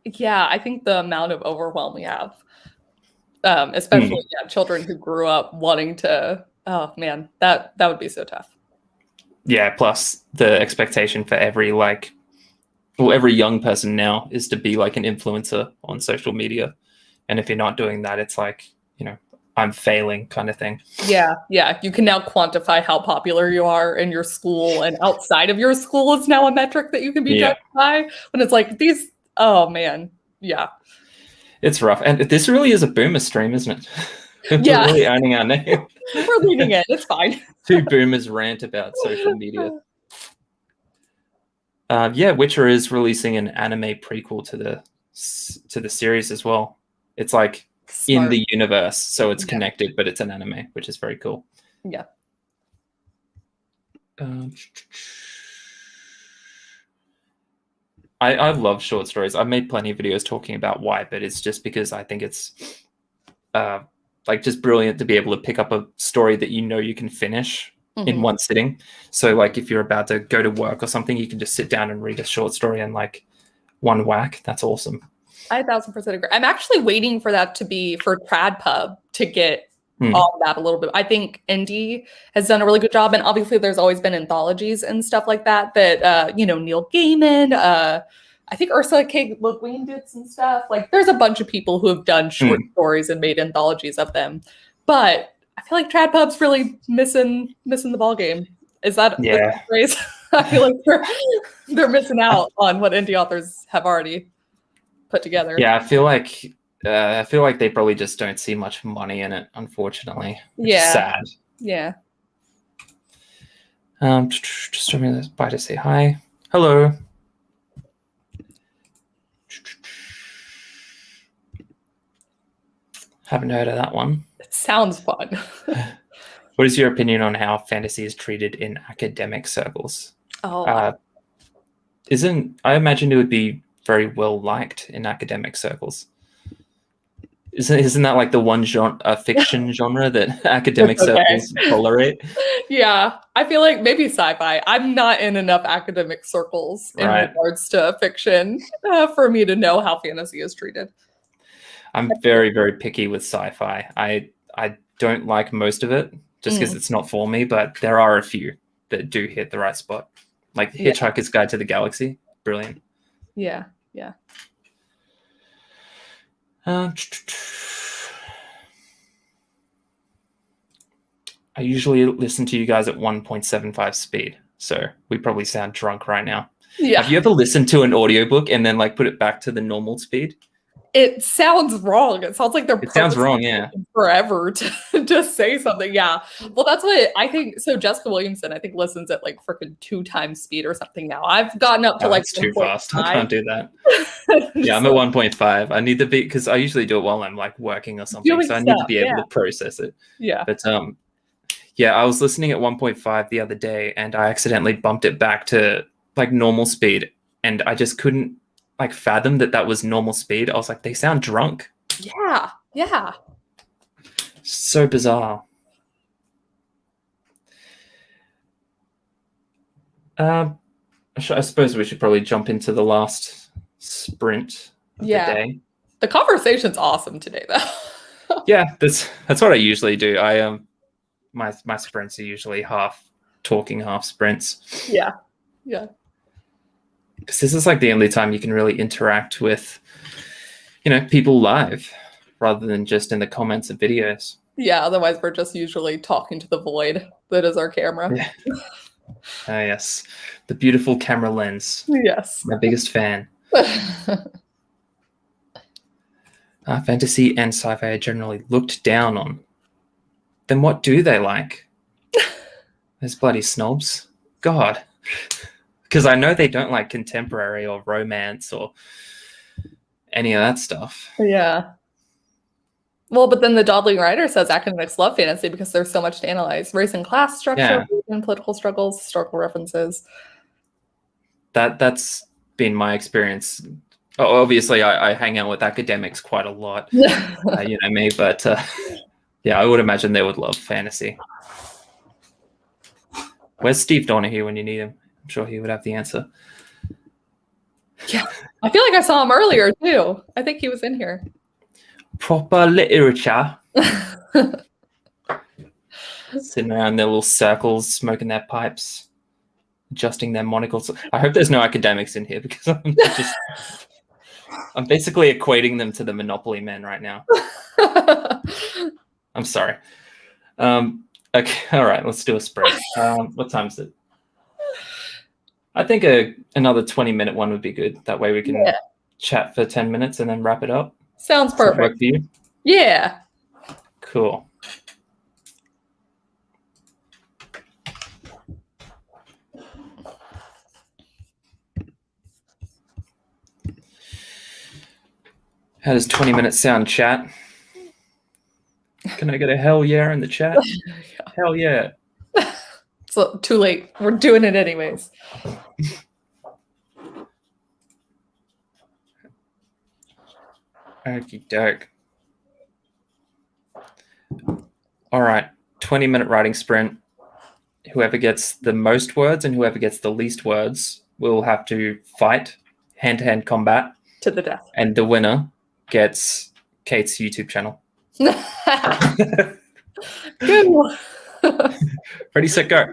Yeah, I think the amount of overwhelm we have, especially children who grew up wanting to, oh man, that would be so tough. Yeah, plus the expectation for every young person now is to be like an influencer on social media. And if you're not doing that, it's like, I'm failing kind of thing. Yeah. You can now quantify how popular you are in your school, and outside of your school is now a metric that you can be judged by. When it's like oh man, yeah. It's rough. And this really is a boomer stream, isn't it? Yeah. We're really earning our name. We're leaving it. It's fine. 2 boomers rant about social media. Witcher is releasing an anime prequel to the series as well. It's like in the universe, so it's connected, but it's an anime, which is very cool. Yeah. I love short stories. I've made plenty of videos talking about why, but it's just because I think it's like just brilliant to be able to pick up a story that you can finish in one sitting. So like if you're about to go to work or something, you can just sit down and read a short story in like one whack. That's awesome. I 1000% agree. I'm actually waiting for that to be for Trad Pub to get on that a little bit. I think Indie has done a really good job, and obviously there's always been anthologies and stuff like that Neil Gaiman, I think Ursula K. Le Guin did some stuff. Like there's a bunch of people who have done short stories and made anthologies of them. But I feel like Trad Pub's really missing the ball game. Is that a phrase? I feel like they're missing out on what indie authors have already put together. Yeah, I feel like they probably just don't see much money in it, unfortunately. Which is sad. Yeah. Just dropping this by to say hi. Hello. Haven't heard of that one. It sounds fun. What is your opinion on how fantasy is treated in academic circles? Oh, I imagine it would be very well liked in academic circles. Isn't that like the one fiction genre that academic circles tolerate? Yeah, I feel like maybe sci-fi. I'm not in enough academic circles in regards to fiction for me to know how fantasy is treated. I'm very, very picky with sci-fi. I don't like most of it just because it's not for me, but there are a few that do hit the right spot. Like Hitchhiker's Guide to the Galaxy. Brilliant. Yeah, yeah. I usually listen to you guys at 1.75 speed, so we probably sound drunk right now. Yeah. Have you ever listened to an audiobook and then like put it back to the normal speed? It sounds wrong. It sounds like they're wrong, yeah. Forever to just say something. Yeah. Well, that's what I think. So Jessica Williamson, I think, listens at like freaking 2 times speed or something now. I've gotten up to like that's too fast. I can't do that. Yeah, I'm at 1.5. I need to be because I usually do it while I'm like working or something. So I need to be able to process it. Yeah. But yeah, I was listening at 1.5 the other day and I accidentally bumped it back to like normal speed and I just couldn't like fathom that was normal speed. I was like, they sound drunk. Yeah, yeah. So bizarre. I suppose we should probably jump into the last sprint of the day. The conversation's awesome today, though. Yeah, that's what I usually do. My sprints are usually half talking, half sprints. Yeah, yeah. Because this is like the only time you can really interact with, people live rather than just in the comments of videos. Yeah, otherwise we're just usually talking to the void that is our camera. Yeah. Yes. The beautiful camera lens. Yes. My biggest fan. Fantasy and sci-fi are generally looked down on. Then what do they like? Those bloody snobs. God. Because I know they don't like contemporary or romance or any of that stuff. Yeah. Well, but then the Dodling writer says academics love fantasy because there's so much to analyze. Race and class structure, and political struggles, historical references. That's been my experience. Obviously, I hang out with academics quite a lot. You know me, but yeah, I would imagine they would love fantasy. Where's Steve Donahue when you need him? I'm sure he would have the answer. Yeah, I feel like I saw him earlier too. I think he was in here. Proper literature. Sitting around their little circles, smoking their pipes, adjusting their monocles. I hope there's no academics in here because I'm basically equating them to the Monopoly men right now. I'm sorry. Okay, all right, let's do a sprint. What time is it? I think another 20-minute one would be good. That way we can chat for 10 minutes and then wrap it up. Sounds perfect. Does that work for you? Yeah. Cool. How does 20 minutes sound, chat? Can I get a hell yeah in the chat? Hell yeah. So too late. We're doing it anyways. Okie doke. All right, 20-minute writing sprint. Whoever gets the most words and whoever gets the least words will have to fight hand-to-hand combat to the death. And the winner gets Kate's YouTube channel. Good one. Ready, set, go.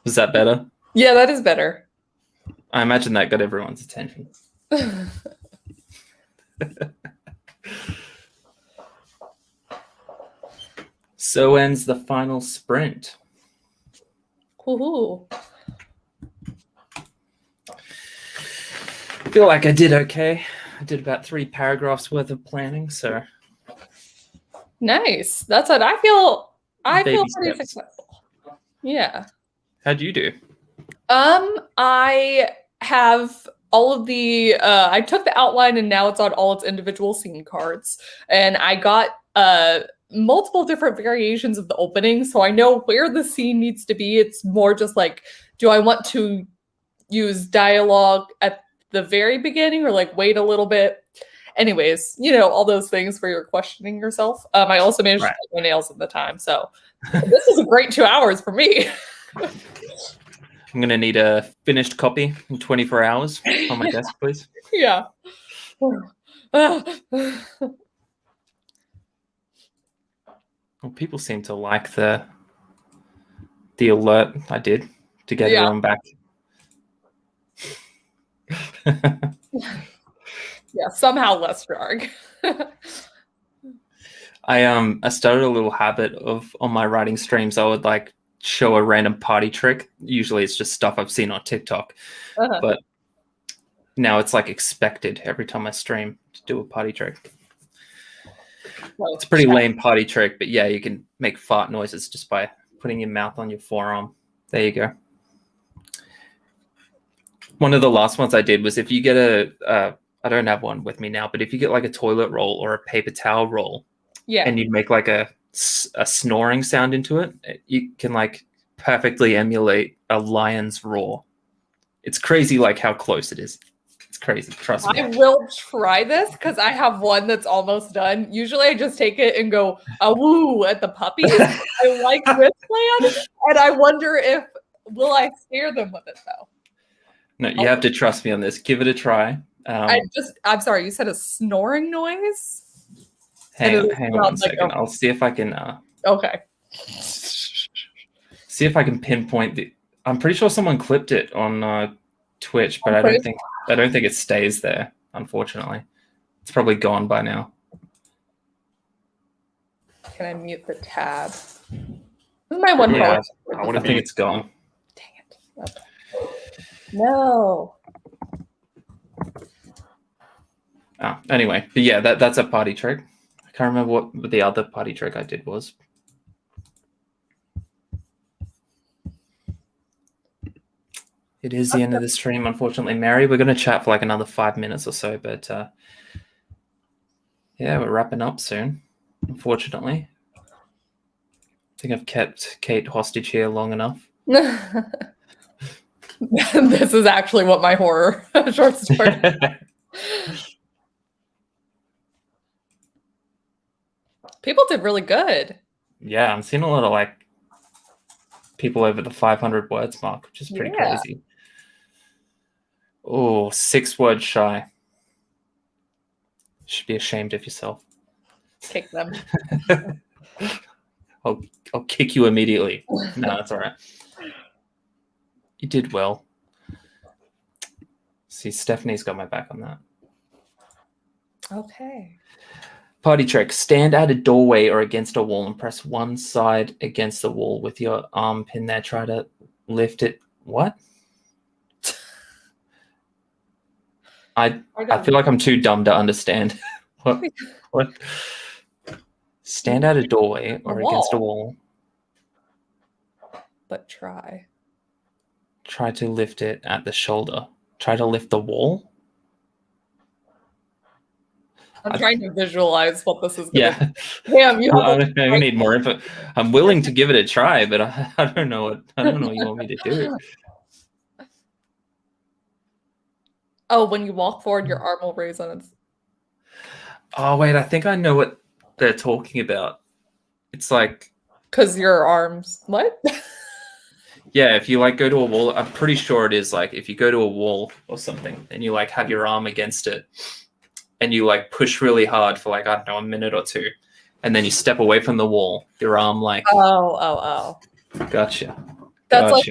Was that better? Yeah, that is better. I imagine that got everyone's attention. So ends the final sprint. Woohoo. I feel like I did okay. I did about 3 paragraphs worth of planning, so Nice. That's what I feel. I feel baby pretty steps. successful. Yeah. How'd you do? I have all of the I took the outline and now it's on all its individual scene cards. And I got multiple different variations of the opening, so I know where the scene needs to be. It's more just like, do I want to use dialogue at the very beginning or like wait a little bit? Anyways, you know, all those things where you're questioning yourself. I also managed to take my nails in the time, so this is a great 2 hours for me. I'm going to need a finished copy in 24 hours on my desk, please. Yeah. Well, people seem to like the alert I did to get everyone back. Yeah, somehow less drug. I started a little habit of, on my writing streams, I would like show a random party trick. Usually it's just stuff I've seen on TikTok, but now it's like expected every time I stream to do a party trick. Well, it's a pretty lame party trick, but yeah, you can make fart noises just by putting your mouth on your forearm. There you go. One of the last ones I did was, if you get I don't have one with me now, but if you get like a toilet roll or a paper towel roll, and you make like a snoring sound into it, you can like perfectly emulate a lion's roar. It's crazy, like how close it is. It's crazy. Trust me. I will try this because I have one that's almost done. Usually I just take it and go woo at the puppies. I like this plan, and I wonder if will I scare them with it though. No, you have to trust me on this. Give it a try. I'm sorry, you said a snoring noise? Hang on one second. I'll see if I can okay. See if I can pinpoint the. I'm pretty sure someone clipped it on Twitch, but I don't think it stays there, unfortunately. It's probably gone by now. Can I mute the tab? This is my one I would think it's gone. Dang it. Okay. No. Anyway, but yeah, that's a party trick. I can't remember what the other party trick I did was. It is the end of the stream, unfortunately, Mary. We're going to chat for like another 5 minutes or so, but yeah, we're wrapping up soon, unfortunately. I think I've kept Kate hostage here long enough. This is actually what my horror short story People did really good. Yeah, I'm seeing a lot of like people over the 500 words mark, which is pretty crazy. Oh, 6 words shy. Should be ashamed of yourself. Kick them. I'll kick you immediately. No, that's all right. You did well. See, Stephanie's got my back on that. Okay. Party trick. Stand at a doorway or against a wall and press one side against the wall with your arm pin there. Try to lift it. What? I feel like I'm too dumb to understand. What? Stand at a doorway or against a wall. But try. Try to lift it at the shoulder. Try to lift the wall. I'm trying to visualize what this is going to be. Damn, I need more info. I'm willing to give it a try, but I don't know what you want me to do. Oh, when you walk forward, your arm will raise on its. Oh wait, I think I know what they're talking about. It's like because your arms what? Yeah, if you like go to a wall, I'm pretty sure it is like if you go to a wall or something and you like have your arm against it and you like push really hard for like, I don't know, a minute or two, and then you step away from the wall. Your arm like. Oh. Gotcha. That's like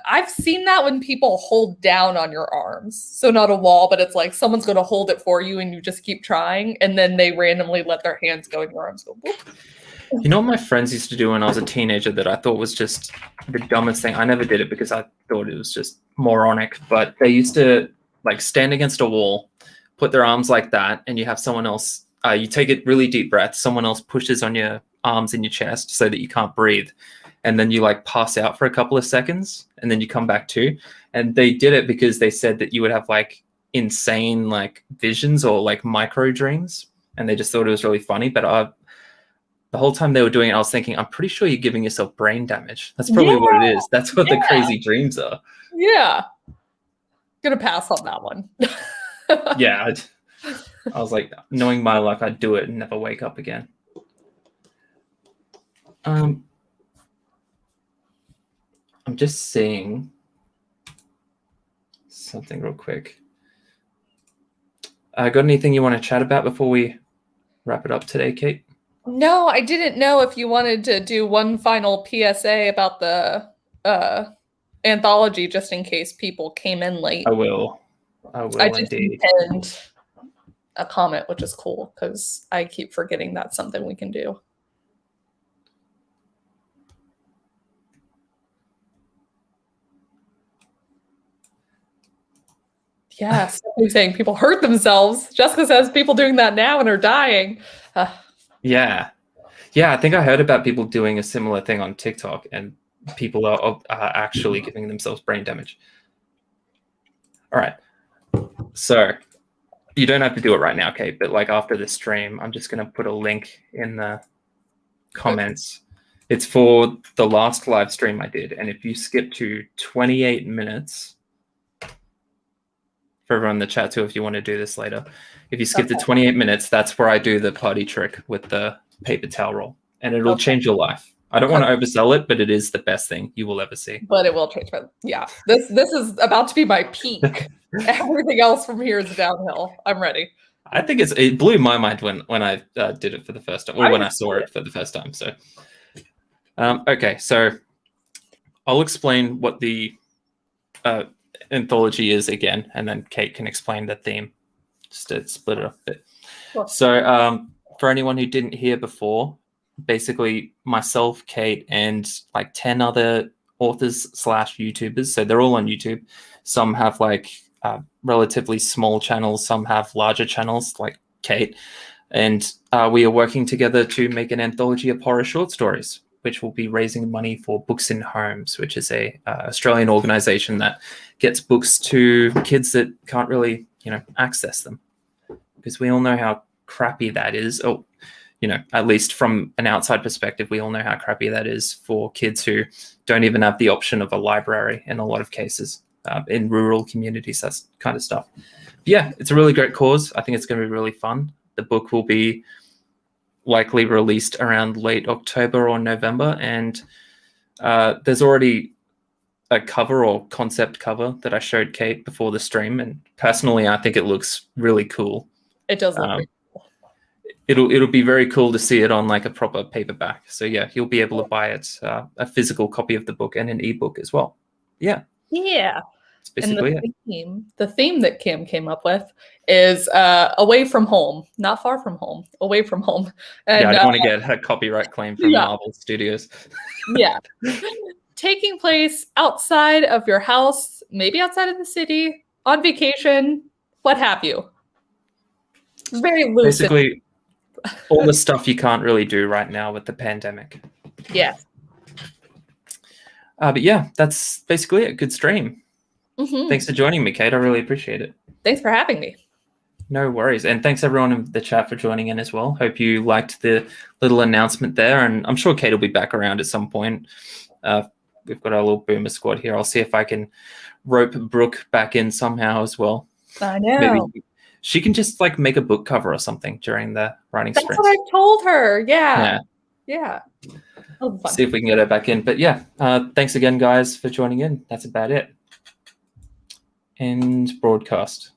I've seen that when people hold down on your arms. So not a wall, but it's like someone's going to hold it for you and you just keep trying. And then they randomly let their hands go and your arms go. Whoop. You know what my friends used to do when I was a teenager that I thought was just the dumbest thing? I never did it because I thought it was just moronic. But they used to like stand against a wall, put their arms like that, and you have someone else. You take a really deep breath. Someone else pushes on your arms in your chest so that you can't breathe. And then you like pass out for a couple of seconds and then you come back to. And they did it because they said that you would have like insane like visions or like micro dreams. And they just thought it was really funny. But the whole time they were doing it, I was thinking, I'm pretty sure you're giving yourself brain damage. That's probably what it is. That's what the crazy dreams are. Yeah. Gonna pass on that one. Yeah. I was like, knowing my luck, I'd do it and never wake up again. I'm just seeing something real quick. Got anything you want to chat about before we wrap it up today, Kate? No, I didn't know if you wanted to do one final PSA about the anthology, just in case people came in late. I will I just indeed. pinned a comment, which is cool because I keep forgetting that's something we can do. Yes, he's saying people hurt themselves. Jessica says people doing that now and are dying. Yeah, I think I heard about people doing a similar thing on TikTok, and people are actually giving themselves brain damage. All right, so you don't have to do it right now, Kate, but like after the stream, I'm just going to put a link in the comments. It's for the last live stream I did, and if you skip to 28 minutes, for everyone in the chat too, if you want to do this later, if you skip to 28 minutes, that's where I do the party trick with the paper towel roll, and it'll change your life. I don't want to oversell it, but it is the best thing you will ever see. But it will change. Yeah, this is about to be my peak. Everything else from here is downhill. I'm ready. I think it blew my mind when I did it for the first time, or when I saw it for the first time. So, okay, so I'll explain what the anthology is again, and then Kate can explain the theme, just to split it up a bit. Sure. So for anyone who didn't hear before, basically myself, Kate, and like 10 other authors / YouTubers, so they're all on YouTube. Some have like relatively small channels, some have larger channels like Kate, and we are working together to make an anthology of horror short stories, which will be raising money for Books in Homes, which is a Australian organization that gets books to kids that can't really, access them. Because we all know how crappy that is. Oh, at least from an outside perspective, we all know how crappy that is for kids who don't even have the option of a library in a lot of cases, in rural communities, that kind of stuff. But yeah, it's a really great cause. I think it's going to be really fun. The book will be likely released around late October or November, and there's already a cover or concept cover that I showed Kate before the stream, and personally I think it looks really cool. It does look really cool. It'll be very cool to see it on like a proper paperback. So yeah, you'll be able to buy it, a physical copy of the book and an ebook as well. Yeah. That's basically it. The theme that Kim came up with is away from home, not far from home, away from home. And, I don't want to get a copyright claim from Marvel Studios. Yeah. Taking place outside of your house, maybe outside of the city, on vacation, what have you. Very loose. Basically, all the stuff you can't really do right now with the pandemic. Yeah. But yeah, that's basically it. Good stream. Mm-hmm. Thanks for joining me, Kate. I really appreciate it. Thanks for having me. No worries. And thanks everyone in the chat for joining in as well. Hope you liked the little announcement there. And I'm sure Kate will be back around at some point. We've got our little boomer squad here. I'll see if I can rope Brooke back in somehow as well. I know. Maybe she can just like make a book cover or something during the writing sprints. That's what I told her. Yeah. See if we can get her back in. But yeah, thanks again, guys, for joining in. That's about it. End broadcast.